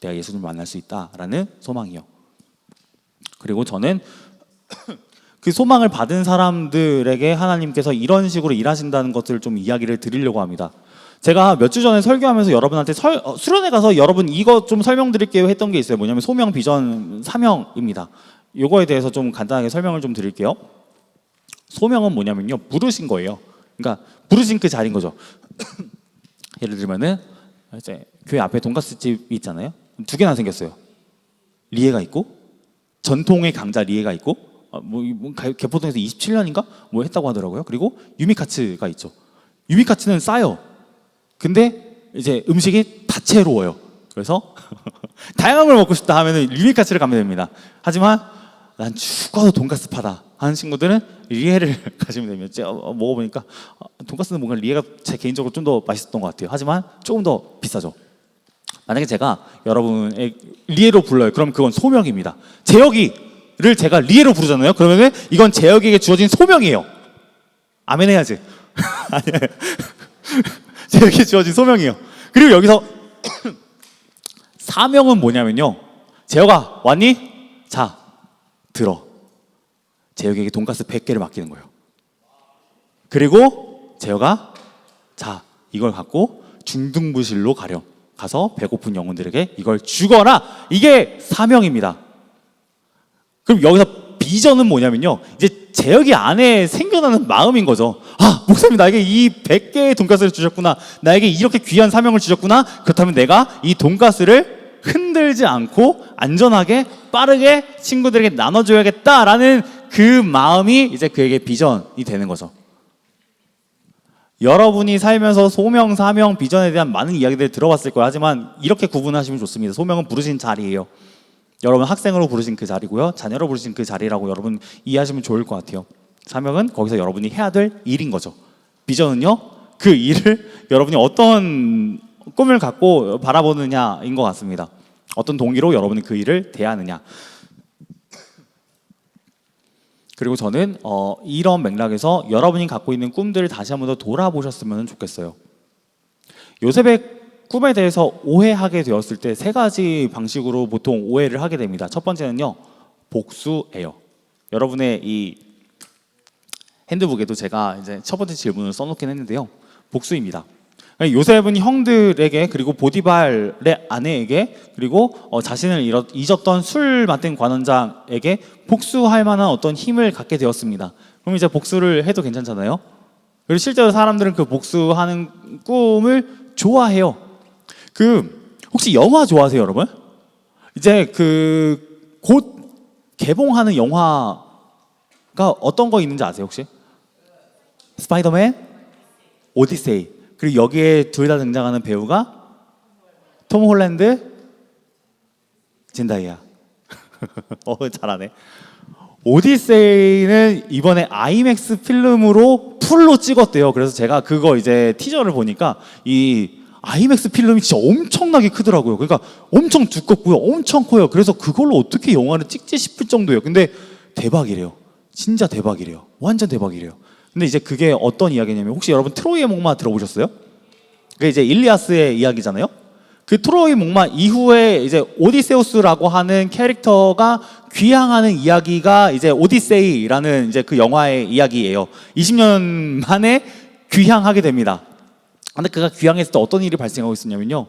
내가 예수님을 만날 수 있다라는 소망이요. 그리고 저는 그 소망을 받은 사람들에게 하나님께서 이런 식으로 일하신다는 것을 좀 이야기를 드리려고 합니다. 제가 몇 주 전에 설교하면서 여러분한테 수련회 가서 여러분 이거 좀 설명드릴게요 했던 게 있어요. 뭐냐면 소명, 비전, 사명입니다. 이거에 대해서 좀 간단하게 설명을 좀 드릴게요. 소명은 뭐냐면요, 부르신 거예요. 그러니까 부르신 그 자리인 거죠. 예를 들면은 이제 교회 앞에 돈가스 집이 있잖아요. 두 개나 생겼어요. 리에가 있고 전통의 강자 리에가 있고 개포동에서 27년인가 뭐 했다고 하더라고요. 그리고 유미카츠가 있죠. 유미카츠는 싸요. 근데 이제 음식이 다채로워요. 그래서 다양한 걸 먹고 싶다 하면은 리에카츠를 가면 됩니다. 하지만 난 죽어도 돈가스 파다 하는 친구들은 리에를 가시면 됩니다. 제가 먹어보니까 돈가스는 뭔가 리에가 제 개인적으로 좀 더 맛있었던 것 같아요. 하지만 조금 더 비싸죠. 만약에 제가 여러분의 리에로 불러요. 그럼 그건 소명입니다. 재혁이를 제가 리에로 부르잖아요. 그러면은 이건 재혁이에게 주어진 소명이에요. 아멘 해야지. 아니에요. 재혁이에게 주어진 소명이에요. 그리고 여기서 사명은 뭐냐면요. 재혁아 왔니? 자 들어. 재혁에게 돈가스 100개를 맡기는 거예요. 그리고 재혁아 자 이걸 갖고 중등부실로 가서 배고픈 영혼들에게 이걸 주거라. 이게 사명입니다. 그럼 여기서 비전은 뭐냐면요. 이제 재혁이 안에 생겨나는 마음인 거죠. 아, 목사님 나에게 이 100개의 돈가스를 주셨구나. 나에게 이렇게 귀한 사명을 주셨구나. 그렇다면 내가 이 돈가스를 흔들지 않고 안전하게 빠르게 친구들에게 나눠줘야겠다라는 그 마음이 이제 그에게 비전이 되는 거죠. 여러분이 살면서 소명, 사명, 비전에 대한 많은 이야기들을 들어봤을 거예요. 하지만 이렇게 구분하시면 좋습니다. 소명은 부르신 자리예요. 여러분 학생으로 부르신 그 자리고요. 자녀로 부르신 그 자리라고 여러분 이해하시면 좋을 것 같아요. 사명은 거기서 여러분이 해야 될 일인 거죠. 비전은요. 그 일을 여러분이 어떤 꿈을 갖고 바라보느냐인 것 같습니다. 어떤 동기로 여러분이 그 일을 대하느냐. 그리고 저는 이런 맥락에서 여러분이 갖고 있는 꿈들을 다시 한번 더 돌아보셨으면 좋겠어요. 요셉의 꿈에 대해서 오해하게 되었을 때 세 가지 방식으로 보통 오해를 하게 됩니다. 첫 번째는요, 복수예요. 여러분의 이 핸드북에도 제가 이제 첫 번째 질문을 써놓긴 했는데요, 복수입니다. 요셉은 형들에게 그리고 보디발의 아내에게 그리고 자신을 잊었던 술 맡은 관원장에게 복수할 만한 어떤 힘을 갖게 되었습니다. 그럼 이제 복수를 해도 괜찮잖아요. 그리고 실제로 사람들은 그 복수하는 꿈을 좋아해요. 혹시 영화 좋아하세요, 여러분? 이제 곧 개봉하는 영화가 어떤 거 있는지 아세요, 혹시? 스파이더맨, 오디세이. 그리고 여기에 둘 다 등장하는 배우가 톰 홀랜드, 젠다이아. 잘하네. 오디세이는 이번에 아이맥스 필름으로 풀로 찍었대요. 그래서 제가 그거 이제 티저를 보니까 이 아이맥스 필름이 진짜 엄청나게 크더라고요. 그러니까 엄청 두껍고요, 엄청 커요. 그래서 그걸로 어떻게 영화를 찍지 싶을 정도예요. 근데 대박이래요. 진짜 대박이래요. 완전 대박이래요. 근데 이제 그게 어떤 이야기냐면, 혹시 여러분 트로이의 목마 들어보셨어요? 그게 이제 일리아스의 이야기잖아요. 그 트로이 목마 이후에 이제 오디세우스라고 하는 캐릭터가 귀향하는 이야기가 이제 오디세이라는 이제 그 영화의 이야기예요. 20년 만에 귀향하게 됩니다. 근데 그가 귀향했을 때 어떤 일이 발생하고 있었냐면요,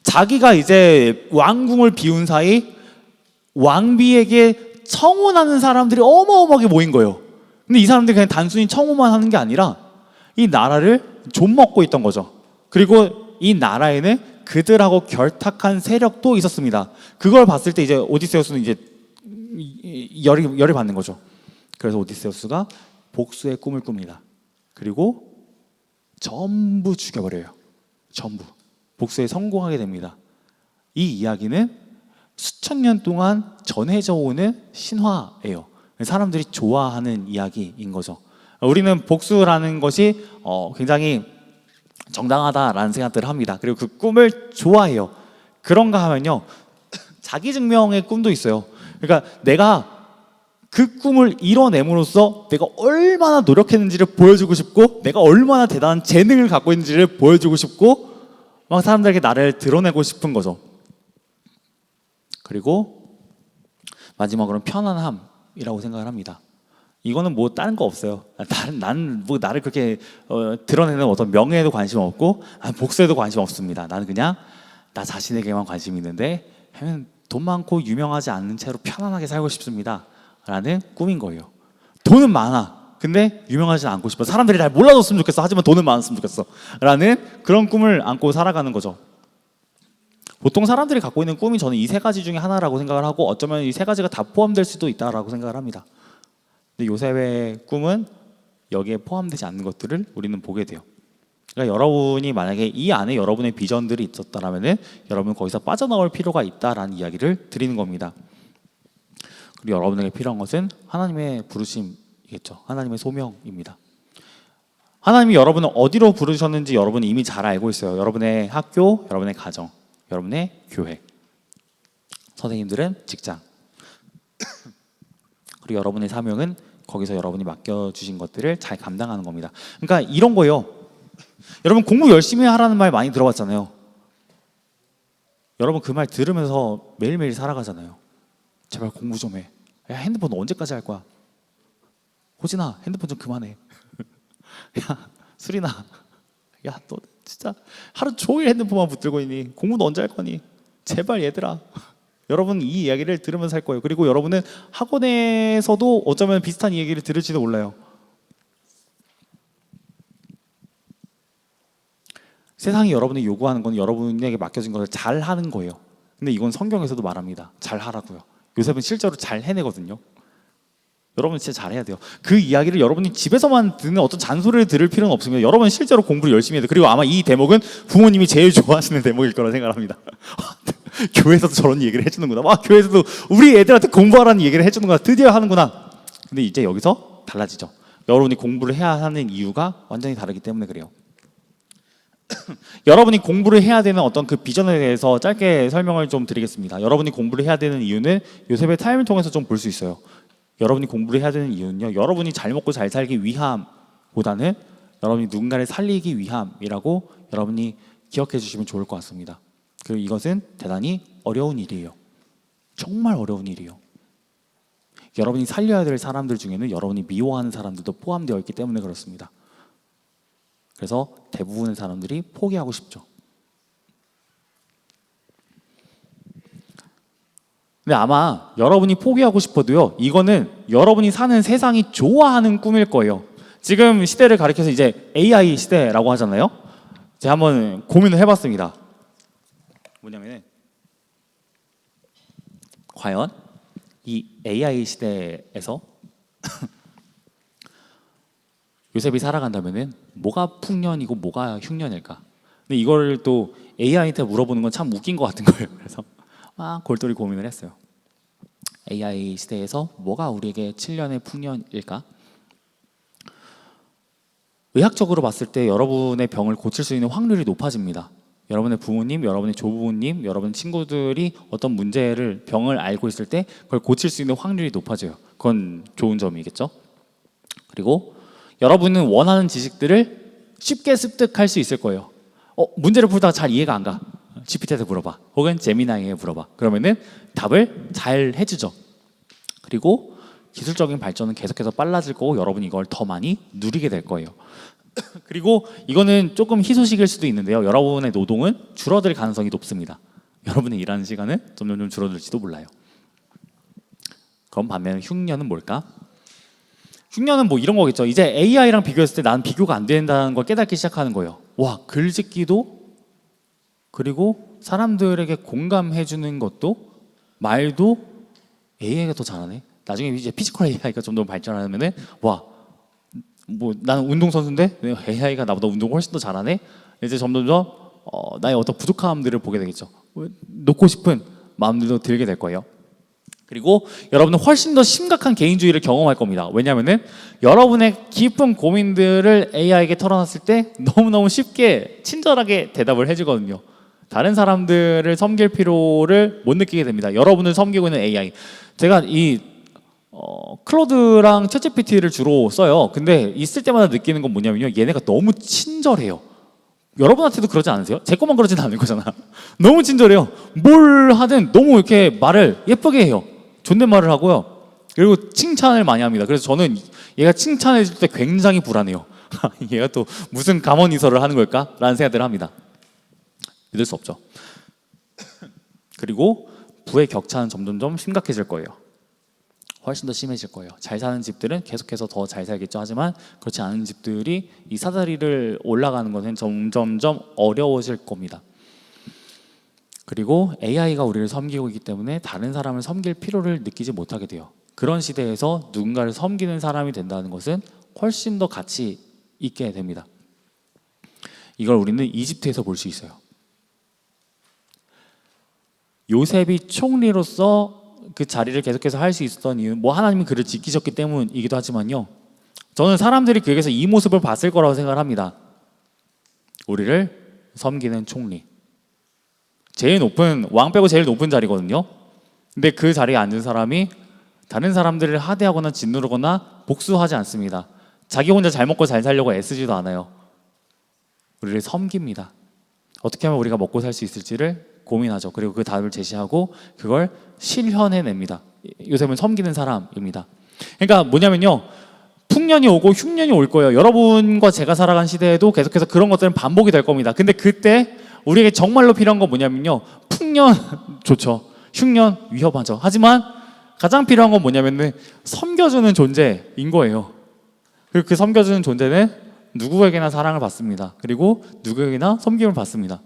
자기가 이제 왕궁을 비운 사이 왕비에게 청혼하는 사람들이 어마어마하게 모인 거예요. 근데 이 사람들이 그냥 단순히 청혼만 하는 게 아니라 이 나라를 좀먹고 있던 거죠. 그리고 이 나라에는 그들하고 결탁한 세력도 있었습니다. 그걸 봤을 때 이제 오디세우스는 이제 열이 받는 거죠. 그래서 오디세우스가 복수의 꿈을 꿉니다. 그리고 전부 죽여버려요. 전부. 복수에 성공하게 됩니다. 이 이야기는 수천 년 동안 전해져 오는 신화예요. 사람들이 좋아하는 이야기인 거죠. 우리는 복수라는 것이 굉장히 정당하다라는 생각들을 합니다. 그리고 그 꿈을 좋아해요. 그런가 하면요, 자기 증명의 꿈도 있어요. 그러니까 내가 그 꿈을 이뤄냄으로써 내가 얼마나 노력했는지를 보여주고 싶고, 내가 얼마나 대단한 재능을 갖고 있는지를 보여주고 싶고, 막 사람들에게 나를 드러내고 싶은 거죠. 그리고 마지막으로는 편안함이라고 생각을 합니다. 이거는 뭐 다른 거 없어요. 나는 뭐 나를 그렇게 드러내는 어떤 명예에도 관심 없고, 복수에도 관심 없습니다. 나는 그냥 나 자신에게만 관심이 있는데, 돈 많고 유명하지 않는 채로 편안하게 살고 싶습니다 라는 꿈인 거예요. 돈은 많아, 근데 유명하지 않고 싶어. 사람들이 날 몰라줬으면 좋겠어. 하지만 돈은 많았으면 좋겠어 라는 그런 꿈을 안고 살아가는 거죠. 보통 사람들이 갖고 있는 꿈이 저는 이 세 가지 중에 하나라고 생각을 하고, 어쩌면 이 세 가지가 다 포함될 수도 있다라고 생각을 합니다. 근데 요셉의 꿈은 여기에 포함되지 않는 것들을 우리는 보게 돼요. 그러니까 여러분이 만약에 이 안에 여러분의 비전들이 있었다라면은 여러분 거기서 빠져나올 필요가 있다라는 이야기를 드리는 겁니다. 그리고 여러분에게 필요한 것은 하나님의 부르심이겠죠. 하나님의 소명입니다. 하나님이 여러분을 어디로 부르셨는지 여러분이 이미 잘 알고 있어요. 여러분의 학교, 여러분의 가정, 여러분의 교회, 선생님들은 직장. 그리고 여러분의 사명은 거기서 여러분이 맡겨주신 것들을 잘 감당하는 겁니다. 그러니까 이런 거예요. 여러분 공부 열심히 하라는 말 많이 들어봤잖아요. 여러분 그 말 들으면서 매일매일 살아가잖아요. 제발 공부 좀 해. 야, 핸드폰 언제까지 할 거야? 호진아, 핸드폰 좀 그만해. 야, 수린아, 야, 너 진짜 하루 종일 핸드폰만 붙들고 있니? 공부는 언제 할 거니? 제발 얘들아. 여러분 이 이야기를 들으면서 할 거예요. 그리고 여러분은 학원에서도 어쩌면 비슷한 이야기를 들을지도 몰라요. 세상이 여러분이 요구하는 건 여러분에게 맡겨진 것을 잘 하는 거예요. 근데 이건 성경에서도 말합니다. 잘 하라고요. 요셉은 실제로 잘 해내거든요. 여러분 진짜 잘해야 돼요. 그 이야기를 여러분이 집에서만 듣는 어떤 잔소리를 들을 필요는 없습니다. 여러분 실제로 공부를 열심히 해야 돼요. 그리고 아마 이 대목은 부모님이 제일 좋아하시는 대목일 거라 생각합니다. 교회에서도 저런 얘기를 해주는구나. 교회에서도 우리 애들한테 공부하라는 얘기를 해주는구나. 드디어 하는구나. 근데 이제 여기서 달라지죠. 여러분이 공부를 해야 하는 이유가 완전히 다르기 때문에 그래요. 여러분이 공부를 해야 되는 어떤 그 비전에 대해서 짧게 설명을 좀 드리겠습니다. 여러분이 공부를 해야 되는 이유는 요셉의 타임을 통해서 좀 볼 수 있어요. 여러분이 공부를 해야 되는 이유는요, 여러분이 잘 먹고 잘 살기 위함보다는 여러분이 누군가를 살리기 위함이라고 여러분이 기억해 주시면 좋을 것 같습니다. 그리고 이것은 대단히 어려운 일이에요. 정말 어려운 일이에요. 여러분이 살려야 될 사람들 중에는 여러분이 미워하는 사람들도 포함되어 있기 때문에 그렇습니다. 그래서 대부분의 사람들이 포기하고 싶죠. 근데 아마 여러분이 포기하고 싶어도요, 이거는 여러분이 사는 세상이 좋아하는 꿈일 거예요. 지금 시대를 가리켜서 이제 AI 시대라고 하잖아요. 제가 한번 고민을 해봤습니다. 뭐냐면 과연 이 AI 시대에서 요셉이 살아간다면은 뭐가 풍년이고 뭐가 흉년일까? 근데 이걸 또 AI한테 물어보는 건 참 웃긴 것 같은 거예요. 그래서 골똘히 고민을 했어요. AI 시대에서 뭐가 우리에게 7년의 풍년일까? 의학적으로 봤을 때 여러분의 병을 고칠 수 있는 확률이 높아집니다. 여러분의 부모님, 여러분의 조부모님, 여러분 친구들이 어떤 문제를, 병을 알고 있을 때 그걸 고칠 수 있는 확률이 높아져요. 그건 좋은 점이겠죠? 그리고 여러분은 원하는 지식들을 쉽게 습득할 수 있을 거예요. 문제를 풀다가 잘 이해가 안 가. GPT한테 물어봐. 혹은 제미나이에 물어봐. 그러면은 답을 잘 해주죠. 그리고 기술적인 발전은 계속해서 빨라질 거고 여러분이 이걸 더 많이 누리게 될 거예요. 그리고 이거는 조금 희소식일 수도 있는데요. 여러분의 노동은 줄어들 가능성이 높습니다. 여러분의 일하는 시간은 점점 줄어들지도 몰라요. 그럼 반면 흉년은 뭘까? 흉년은 뭐 이런 거겠죠. 이제 AI랑 비교했을 때 나는 비교가 안 된다는 걸 깨닫기 시작하는 거예요. 와, 글짓기도, 그리고 사람들에게 공감해 주는 것도, 말도 AI가 더 잘하네. 나중에 이제 피지컬 AI가 좀 더 발전하면은 와, 뭐 나는 운동선수인데 AI가 나보다 운동을 훨씬 더 잘하네. 이제 점점점 나의 어떤 부족함들을 보게 되겠죠. 놓고 싶은 마음들도 들게 될 거예요. 그리고 여러분은 훨씬 더 심각한 개인주의를 경험할 겁니다. 왜냐하면은 여러분의 깊은 고민들을 AI에게 털어놨을 때 너무너무 쉽게 친절하게 대답을 해주거든요. 다른 사람들을 섬길 필요를 못 느끼게 됩니다. 여러분을 섬기고 있는 AI. 제가 이 클로드랑 챗GPT를 주로 써요. 근데 있을 때마다 느끼는 건 뭐냐면요, 얘네가 너무 친절해요. 여러분한테도 그러지 않으세요? 제 것만 그러진 않을 거잖아. 너무 친절해요. 뭘 하든 너무 이렇게 말을 예쁘게 해요. 존댓말을 하고요. 그리고 칭찬을 많이 합니다. 그래서 저는 얘가 칭찬해 줄 때 굉장히 불안해요. 얘가 또 무슨 감언이설을 하는 걸까? 라는 생각들을 합니다. 믿을 수 없죠. 그리고 부의 격차는 점점점 심각해질 거예요. 훨씬 더 심해질 거예요. 잘 사는 집들은 계속해서 더 잘 살겠죠. 하지만 그렇지 않은 집들이 이 사다리를 올라가는 것은 점점점 어려워질 겁니다. 그리고 AI가 우리를 섬기고 있기 때문에 다른 사람을 섬길 필요를 느끼지 못하게 돼요. 그런 시대에서 누군가를 섬기는 사람이 된다는 것은 훨씬 더 가치 있게 됩니다. 이걸 우리는 이집트에서 볼 수 있어요. 요셉이 총리로서 그 자리를 계속해서 할 수 있었던 이유는 뭐 하나님이 그를 지키셨기 때문이기도 하지만요, 저는 사람들이 그에게서 이 모습을 봤을 거라고 생각을 합니다. 우리를 섬기는 총리, 제일 높은, 왕 빼고 제일 높은 자리거든요. 근데 그 자리에 앉은 사람이 다른 사람들을 하대하거나 짓누르거나 복수하지 않습니다. 자기 혼자 잘 먹고 잘 살려고 애쓰지도 않아요. 우리를 섬깁니다. 어떻게 하면 우리가 먹고 살 수 있을지를 고민하죠. 그리고 그 답을 제시하고 그걸 실현해냅니다. 요셉은 섬기는 사람입니다. 그러니까 뭐냐면요, 풍년이 오고 흉년이 올 거예요. 여러분과 제가 살아간 시대에도 계속해서 그런 것들은 반복이 될 겁니다. 근데 그때 우리에게 정말로 필요한 건 뭐냐면요, 풍년 좋죠, 흉년 위험하죠. 하지만 가장 필요한 건 뭐냐면은 섬겨주는 존재인 거예요. 그리고 그 섬겨주는 존재는 누구에게나 사랑을 받습니다. 그리고 누구에게나 섬김을 받습니다.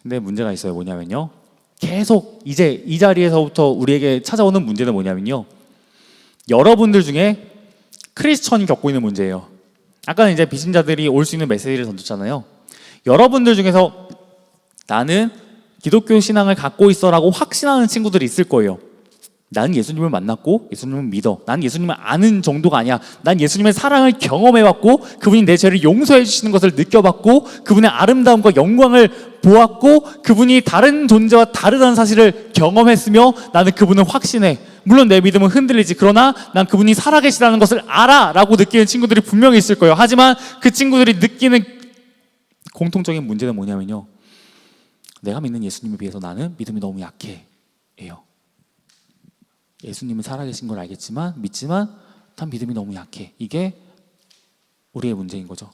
근데 문제가 있어요. 뭐냐면요, 계속 이제 이 자리에서부터 우리에게 찾아오는 문제는 뭐냐면요, 여러분들 중에 크리스천이 겪고 있는 문제예요. 아까는 이제 비신자들이 올 수 있는 메시지를 던졌잖아요. 여러분들 중에서 나는 기독교 신앙을 갖고 있어라고 확신하는 친구들이 있을 거예요. 나는 예수님을 만났고 예수님을 믿어. 난 예수님을 아는 정도가 아니야. 난 예수님의 사랑을 경험해봤고 그분이 내 죄를 용서해 주시는 것을 느껴봤고 그분의 아름다움과 영광을 보았고 그분이 다른 존재와 다르다는 사실을 경험했으며 나는 그분을 확신해. 물론 내 믿음은 흔들리지. 그러나 난 그분이 살아계시다는 것을 알아 라고 느끼는 친구들이 분명히 있을 거예요. 하지만 그 친구들이 느끼는 공통적인 문제는 뭐냐면요, 내가 믿는 예수님에 비해서 나는 믿음이 너무 약해 예요. 예수님은 살아계신 걸 알겠지만 믿지만 난 믿음이 너무 약해. 이게 우리의 문제인 거죠.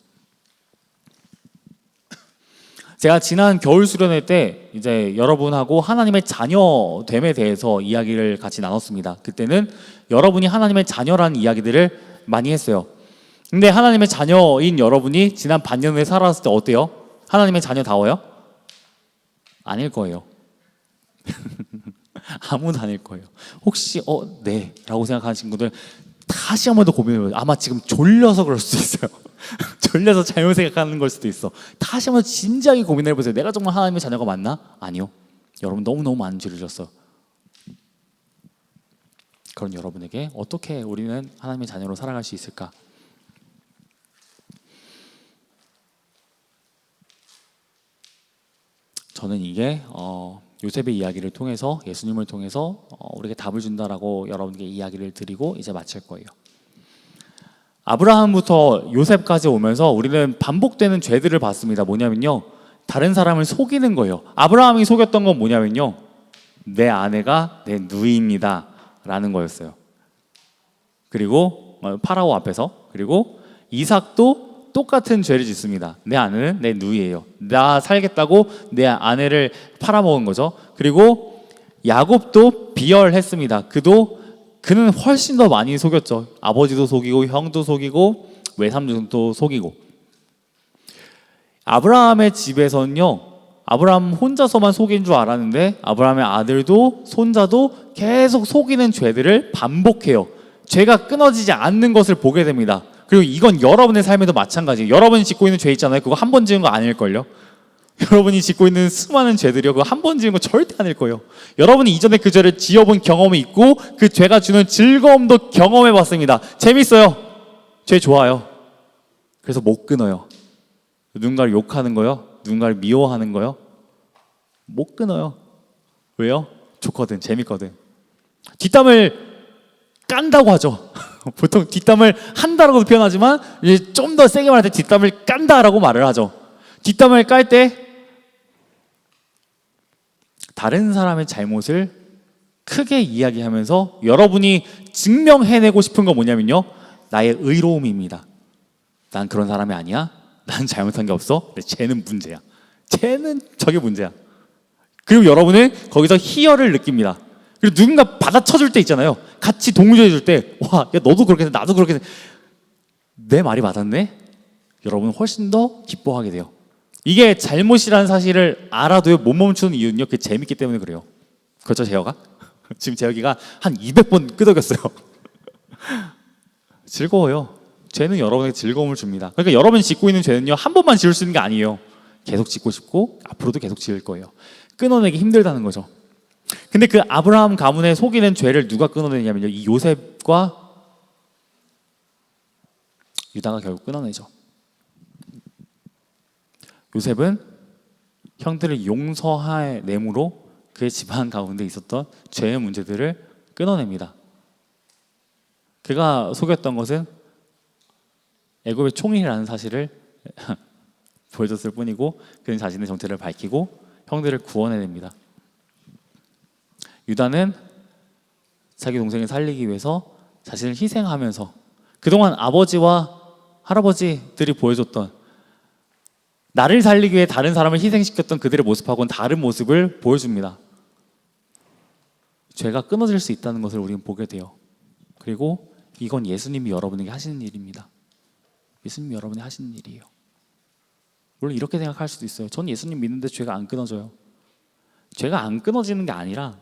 제가 지난 겨울 수련회 때 이제 여러분하고 하나님의 자녀됨에 대해서 이야기를 같이 나눴습니다. 그때는 여러분이 하나님의 자녀라는 이야기들을 많이 했어요. 근데 하나님의 자녀인 여러분이 지난 반년을 살아왔을 때 어때요? 하나님의 자녀다워요? 아닐 거예요. 아무도 아닐 거예요. 혹시 네 라고 생각하는 친구들 다시 한 번 더 고민해봐요. 아마 지금 졸려서 그럴 수도 있어요. 졸려서 잘못 생각하는 걸 수도 있어. 다시 한 번 진지하게 고민해보세요. 내가 정말 하나님의 자녀가 맞나? 아니요. 여러분 너무너무 많은 죄를 졌어요. 그런 여러분에게 어떻게 우리는 하나님의 자녀로 살아갈 수 있을까? 저는 이게 요셉의 이야기를 통해서, 예수님을 통해서 우리에게 답을 준다라고 여러분께 이야기를 드리고 이제 마칠 거예요. 아브라함부터 요셉까지 오면서 우리는 반복되는 죄들을 봤습니다. 뭐냐면요, 다른 사람을 속이는 거예요. 아브라함이 속였던 건 뭐냐면요, 내 아내가 내 누이입니다 라는 거였어요. 그리고 파라오 앞에서, 그리고 이삭도 똑같은 죄를 짓습니다. 내 아내는 내 누이예요. 나 살겠다고 내 아내를 팔아먹은 거죠. 그리고 야곱도 비열했습니다. 그는 훨씬 더 많이 속였죠. 아버지도 속이고 형도 속이고 외삼촌도 속이고. 아브라함의 집에서는요, 아브라함 혼자서만 속인 줄 알았는데 아브라함의 아들도 손자도 계속 속이는 죄들을 반복해요. 죄가 끊어지지 않는 것을 보게 됩니다. 그리고 이건 여러분의 삶에도 마찬가지예요. 여러분이 짓고 있는 죄 있잖아요. 그거 한 번 지은 거 아닐걸요? 여러분이 짓고 있는 수많은 죄들이요, 그거 한 번 지은 거 절대 아닐 거예요. 여러분이 이전에 그 죄를 지어본 경험이 있고 그 죄가 주는 즐거움도 경험해봤습니다. 재밌어요. 죄 좋아요. 그래서 못 끊어요. 누군가를 욕하는 거요, 누군가를 미워하는 거요, 못 끊어요. 왜요? 좋거든, 재밌거든. 뒷담을 깐다고 하죠. 보통 뒷담을 한다라고 표현하지만 이제 좀 더 세게 말할 때 뒷담을 깐다라고 말을 하죠. 뒷담을 깔 때 다른 사람의 잘못을 크게 이야기하면서 여러분이 증명해내고 싶은 건 뭐냐면요, 나의 의로움입니다. 난 그런 사람이 아니야. 난 잘못한 게 없어. 쟤는 문제야. 쟤는 저게 문제야. 그리고 여러분은 거기서 희열을 느낍니다. 그리고 누군가 받아쳐줄 때 있잖아요. 같이 동조해줄 때, 와, 야, 너도 그렇게 해, 나도 그렇게 해. 내 말이 맞았네? 여러분은 훨씬 더 기뻐하게 돼요. 이게 잘못이라는 사실을 알아도요, 못 멈추는 이유는요, 그게 재밌기 때문에 그래요. 그렇죠, 재혁아? 지금 재혁이가 한 200번 끄덕였어요. 즐거워요. 죄는 여러분에게 즐거움을 줍니다. 그러니까 여러분이 짓고 있는 죄는요, 한 번만 지을 수 있는 게 아니에요. 계속 짓고 싶고 앞으로도 계속 지을 거예요. 끊어내기 힘들다는 거죠. 근데 그 아브라함 가문에 속이는 죄를 누가 끊어내냐면요, 이 요셉과 유다가 결국 끊어내죠. 요셉은 형들을 용서할 내므로 그의 집안 가운데 있었던 죄의 문제들을 끊어냅니다. 그가 속였던 것은 애굽의 총리라는 사실을 보여줬을 뿐이고, 그는 자신의 정체를 밝히고 형들을 구원해냅니다. 유다는 자기 동생을 살리기 위해서 자신을 희생하면서 그동안 아버지와 할아버지들이 보여줬던, 나를 살리기 위해 다른 사람을 희생시켰던 그들의 모습하고는 다른 모습을 보여줍니다. 죄가 끊어질 수 있다는 것을 우리는 보게 돼요. 그리고 이건 예수님이 여러분에게 하시는 일입니다. 예수님이 여러분이 하시는 일이에요. 물론 이렇게 생각할 수도 있어요. 전 예수님 믿는데 죄가 안 끊어져요. 죄가 안 끊어지는 게 아니라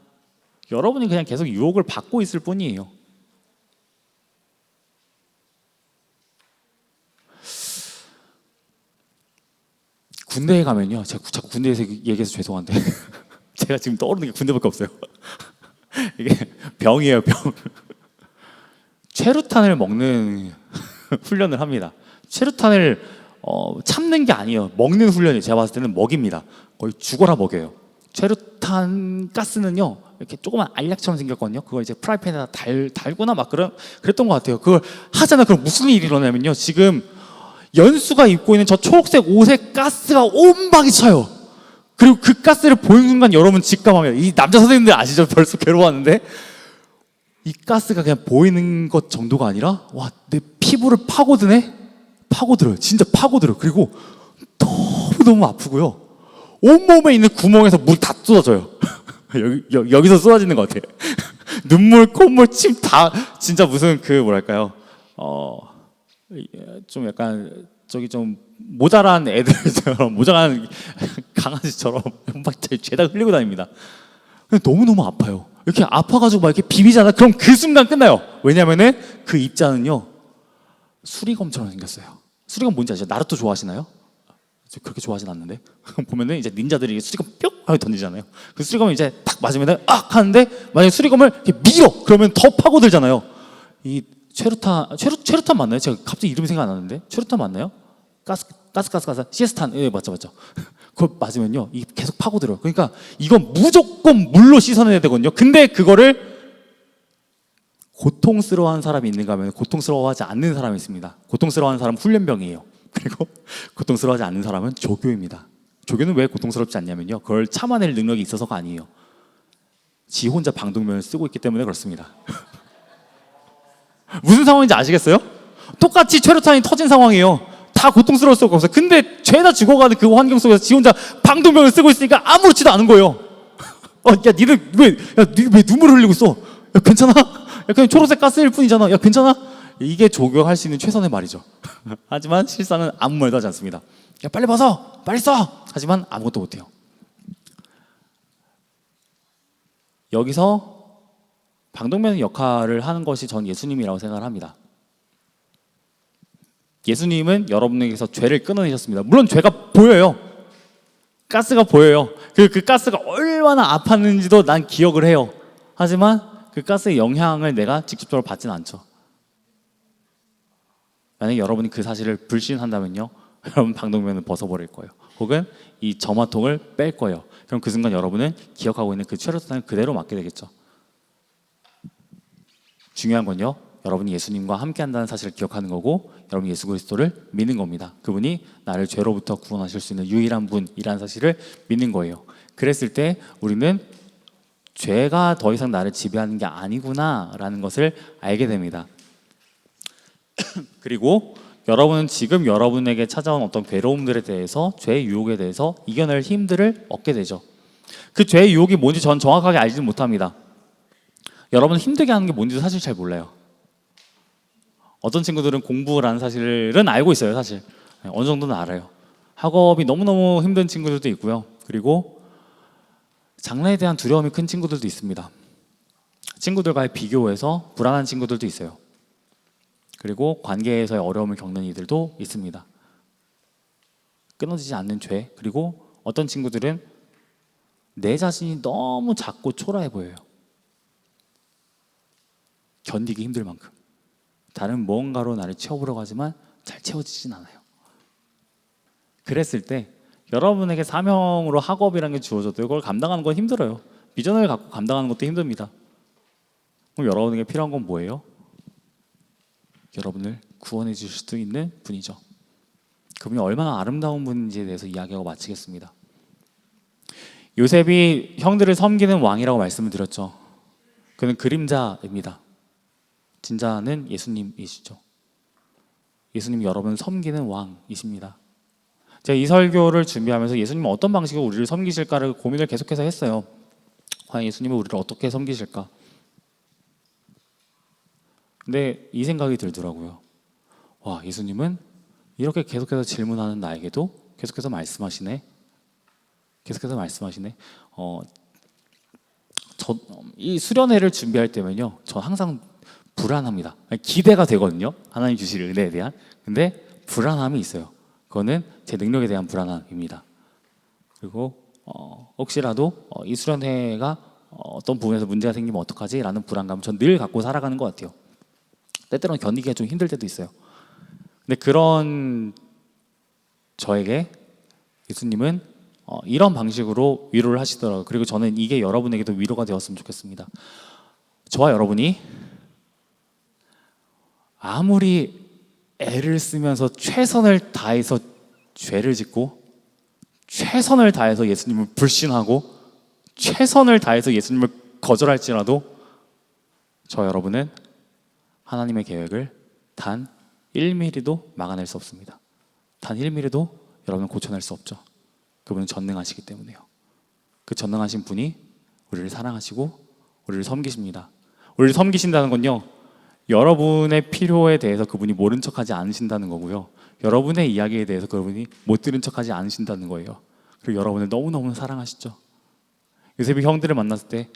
여러분이 그냥 계속 유혹을 받고 있을 뿐이에요. 군대에 가면요, 제가 자꾸 군대에서 얘기해서 죄송한데 제가 지금 떠오르는 게 군대밖에 없어요. 이게 병이에요, 병. 최루탄을 먹는 훈련을 합니다. 최루탄을 참는 게 아니에요. 먹는 훈련이 제가 봤을 때는 먹입니다. 거의 죽어라 먹여요. 최루탄 가스는요, 이렇게 조그만 알약처럼 생겼거든요. 그걸 이제 프라이팬에다 달구나 막 그랬던 것 같아요. 그걸 하잖아. 그럼 무슨 일이 일어나면요, 지금 연수가 입고 있는 저 초록색 옷에 가스가 온방이 차요. 그리고 그 가스를 보는 순간 여러분 직감합니다. 이 남자 선생님들 아시죠? 벌써 괴로워하는데, 이 가스가 그냥 보이는 것 정도가 아니라, 와, 내 피부를 파고들어요. 진짜 파고들어요. 그리고 너무 아프고요. 온몸에 있는 구멍에서 물 다 쏟아져요. 여기서 쏟아지는 것 같아요. 눈물, 콧물, 침 다 진짜 무슨 그 뭐랄까요? 좀 약간 저기 좀 모자란 애들처럼, 모자란 강아지처럼 막 죄다 흘리고 다닙니다. 근데 너무너무 아파요. 이렇게 아파가지고 막 이렇게 비비잖아. 그럼 그 순간 끝나요. 왜냐면은 그 입자는요, 수리검처럼 생겼어요. 수리검 뭔지 아시죠? 나루토 좋아하시나요? 저 그렇게 좋아하진 않는데 보면은 이제 닌자들이 수리검 뿅 하고 던지잖아요. 그 수리검을 이제 딱 맞으면은 악 하는데, 만약에 수리검을 이렇게 밀어 그러면 더 파고들잖아요. 이 최루탄 맞나요? 제가 갑자기 이름이 생각 안 나는데, 최루탄 맞나요? 가스 시스탄, 예, 맞죠. 그거 맞으면요, 이 계속 파고들어요. 그러니까 이건 무조건 물로 씻어내야 되거든요. 근데 그거를 고통스러워하는 사람이 있는가 하면 고통스러워하지 않는 사람이 있습니다. 고통스러워하는 사람은 훈련병이에요. 그리고 고통스러워하지 않는 사람은 조교입니다. 조교는 왜 고통스럽지 않냐면요, 그걸 참아낼 능력이 있어서가 아니에요. 지 혼자 방독면을 쓰고 있기 때문에 그렇습니다. 무슨 상황인지 아시겠어요? 똑같이 최루탄이 터진 상황이에요. 다 고통스러울 수가 없어요. 근데 죄다 죽어가는 그 환경 속에서 지 혼자 방독면을 쓰고 있으니까 아무렇지도 않은 거예요. 야, 니들 왜 눈물을 흘리고 있어? 야, 괜찮아? 야, 그냥 초록색 가스일 뿐이잖아. 야, 괜찮아? 이게 조교할 수 있는 최선의 말이죠. 하지만 실상은 아무 말도 하지 않습니다. 야, 빨리 벗어! 빨리 써! 하지만 아무것도 못해요. 여기서 방독면 역할을 하는 것이 전 예수님이라고 생각을 합니다. 예수님은 여러분에게서 죄를 끊어내셨습니다. 물론 죄가 보여요. 가스가 보여요. 그 가스가 얼마나 아팠는지도 난 기억을 해요. 하지만 그 가스의 영향을 내가 직접적으로 받지는 않죠. 만약에 여러분이 그 사실을 불신한다면요, 여러분 방독면을 벗어버릴 거예요. 혹은 이 점화통을 뺄 거예요. 그럼 그 순간 여러분은 기억하고 있는 그 최루탄을 그대로 맞게 되겠죠. 중요한 건요, 여러분이 예수님과 함께 한다는 사실을 기억하는 거고, 여러분이 예수 그리스도를 믿는 겁니다. 그분이 나를 죄로부터 구원하실 수 있는 유일한 분이라는 사실을 믿는 거예요. 그랬을 때 우리는 죄가 더 이상 나를 지배하는 게 아니구나 라는 것을 알게 됩니다. 그리고 여러분은 지금 여러분에게 찾아온 어떤 괴로움들에 대해서, 죄의 유혹에 대해서 이겨낼 힘들을 얻게 되죠. 그 죄의 유혹이 뭔지 전 정확하게 알지는 못합니다. 여러분 힘들게 하는 게 뭔지도 사실 잘 몰라요. 어떤 친구들은 공부라는 사실은 알고 있어요. 사실 어느 정도는 알아요. 학업이 너무너무 힘든 친구들도 있고요. 그리고 장래에 대한 두려움이 큰 친구들도 있습니다. 친구들과의 비교에서 불안한 친구들도 있어요. 그리고 관계에서의 어려움을 겪는 이들도 있습니다. 끊어지지 않는 죄, 그리고 어떤 친구들은 내 자신이 너무 작고 초라해 보여요. 견디기 힘들 만큼. 다른 무언가로 나를 채워보려고 하지만 잘 채워지진 않아요. 그랬을 때 여러분에게 사명으로 학업이라는 게 주어져도 이걸 감당하는 건 힘들어요. 비전을 갖고 감당하는 것도 힘듭니다. 그럼 여러분에게 필요한 건 뭐예요? 여러분을 구원해 주실 수 있는 분이죠. 그분이 얼마나 아름다운 분인지에 대해서 이야기하고 마치겠습니다. 요셉이 형들을 섬기는 왕이라고 말씀을 드렸죠. 그는 그림자입니다. 진짜는 예수님이시죠. 예수님 여러분 섬기는 왕이십니다. 제가 이 설교를 준비하면서 예수님은 어떤 방식으로 우리를 섬기실까를 고민을 계속해서 했어요. 과연 예수님은 우리를 어떻게 섬기실까? 근데 이 생각이 들더라고요. 와, 예수님은 이렇게 계속해서 질문하는 나에게도 계속해서 말씀하시네. 계속해서 말씀하시네. 이 수련회를 준비할 때면요, 전 항상 불안합니다. 기대가 되거든요. 하나님 주실 은혜에 대한. 근데 불안함이 있어요. 그거는 제 능력에 대한 불안함입니다. 그리고 혹시라도 이 수련회가 어떤 부분에서 문제가 생기면 어떡하지? 라는 불안감 전 늘 갖고 살아가는 것 같아요. 때때로는 견디기가 좀 힘들 때도 있어요. 근데 그런 저에게 예수님은 이런 방식으로 위로를 하시더라고요. 그리고 저는 이게 여러분에게도 위로가 되었으면 좋겠습니다. 저와 여러분이 아무리 애를 쓰면서 최선을 다해서 죄를 짓고 최선을 다해서 예수님을 불신하고 최선을 다해서 예수님을 거절할지라도 저 여러분은 하나님의 계획을 단 1mm도 막아낼 수 없습니다. 단 1mm도 여러분을 고쳐낼 수 없죠. 그분은 전능하시기 때문에요. 그 전능하신 분이 우리를 사랑하시고 우리를 섬기십니다. 우리를 섬기신다는 건요, 여러분의 필요에 대해서 그분이 모른 척하지 않으신다는 거고요, 여러분의 이야기에 대해서 그분이 못 들은 척하지 않으신다는 거예요. 그리고 여러분을 너무너무 사랑하시죠. 요셉이 형들을 만났을 때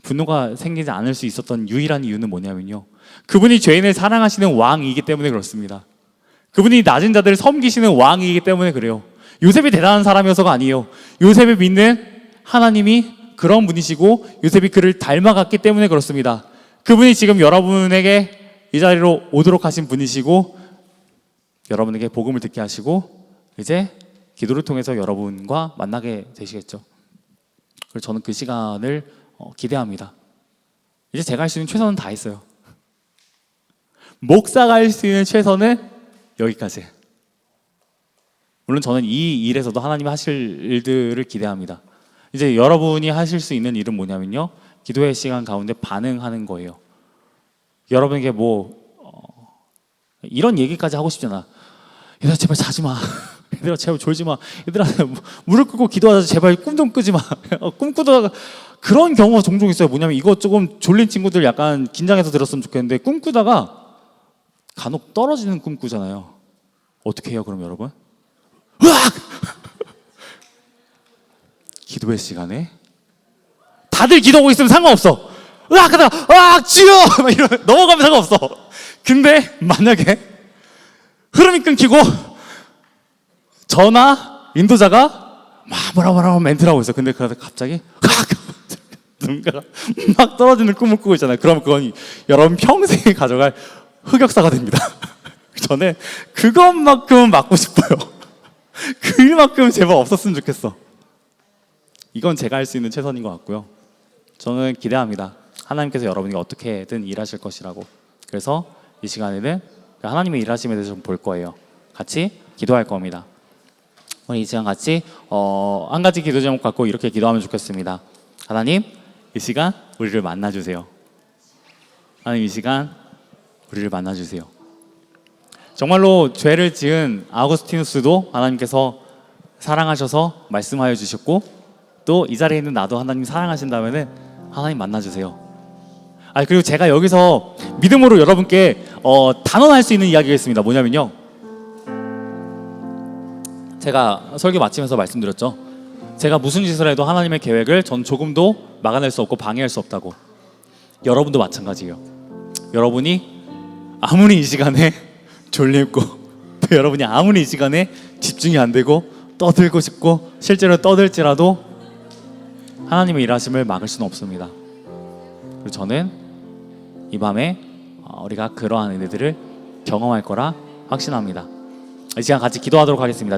분노가 생기지 않을 수 있었던 유일한 이유는 뭐냐면요, 그분이 죄인을 사랑하시는 왕이기 때문에 그렇습니다. 그분이 낮은 자들을 섬기시는 왕이기 때문에 그래요. 요셉이 대단한 사람이어서가 아니에요. 요셉을 믿는 하나님이 그런 분이시고 요셉이 그를 닮아갔기 때문에 그렇습니다. 그분이 지금 여러분에게 이 자리로 오도록 하신 분이시고 여러분에게 복음을 듣게 하시고 이제 기도를 통해서 여러분과 만나게 되시겠죠. 그래서 저는 그 시간을 기대합니다. 이제 제가 할 수 있는 최선은 다 했어요. 목사가 할 수 있는 최선은 여기까지. 물론 저는 이 일에서도 하나님이 하실 일들을 기대합니다. 이제 여러분이 하실 수 있는 일은 뭐냐면요, 기도의 시간 가운데 반응하는 거예요. 여러분에게 이런 얘기까지 하고 싶잖아. 얘들아 제발 자지 마. 얘들아 제발 졸지 마. 얘들아 무릎 꿇고 기도하자. 제발 꿈 좀 꾸지 마. 꿈 꾸다가 그런 경우가 종종 있어요. 뭐냐면 이거 조금 졸린 친구들 약간 긴장해서 들었으면 좋겠는데 꿈 꾸다가 간혹 떨어지는 꿈 꾸잖아요. 어떻게 해요 그럼 여러분? 으악! 기도의 시간에 다들 기도하고 있으면 상관없어. 으악! 하다가 으악! 주여! 막 이러면 넘어가면 상관없어. 근데 만약에 흐름이 끊기고 저나 인도자가 뭐라고 멘트를 하고 있어. 근데 그러다 갑자기 누군가가 막 떨어지는 꿈을 꾸고 있잖아요. 그럼 그건 여러분 평생에 가져갈 흑역사가 됩니다. 저는 그것만큼은 막고 싶어요. 그만큼 제발 없었으면 좋겠어. 이건 제가 할 수 있는 최선인 것 같고요. 저는 기대합니다. 하나님께서 여러분에게 어떻게든 일하실 것이라고. 그래서 이 시간에는 하나님의 일하심에 대해서 좀 볼 거예요. 같이 기도할 겁니다. 우리 이 시간 같이 한 가지 기도 제목 갖고 이렇게 기도하면 좋겠습니다. 하나님, 이 시간 우리를 만나주세요. 하나님, 이 시간 우리를 만나주세요. 정말로 죄를 지은 아우구스티누스도 하나님께서 사랑하셔서 말씀하여 주셨고, 또 이 자리에 있는 나도 하나님 사랑하신다면은 하나님 만나주세요. 그리고 제가 여기서 믿음으로 여러분께 단언할 수 있는 이야기가 있습니다. 뭐냐면요, 제가 설교 마치면서 말씀드렸죠. 제가 무슨 짓을 해도 하나님의 계획을 전 조금도 막아낼 수 없고 방해할 수 없다고. 여러분도 마찬가지예요. 여러분이 아무리 이 시간에 졸립고 또 여러분이 아무리 이 시간에 집중이 안 되고 떠들고 싶고 실제로 떠들지라도 하나님의 일하심을 막을 수는 없습니다. 그리고 저는 이 밤에 우리가 그러한 은혜들을 경험할 거라 확신합니다. 이 시간 같이 기도하도록 하겠습니다.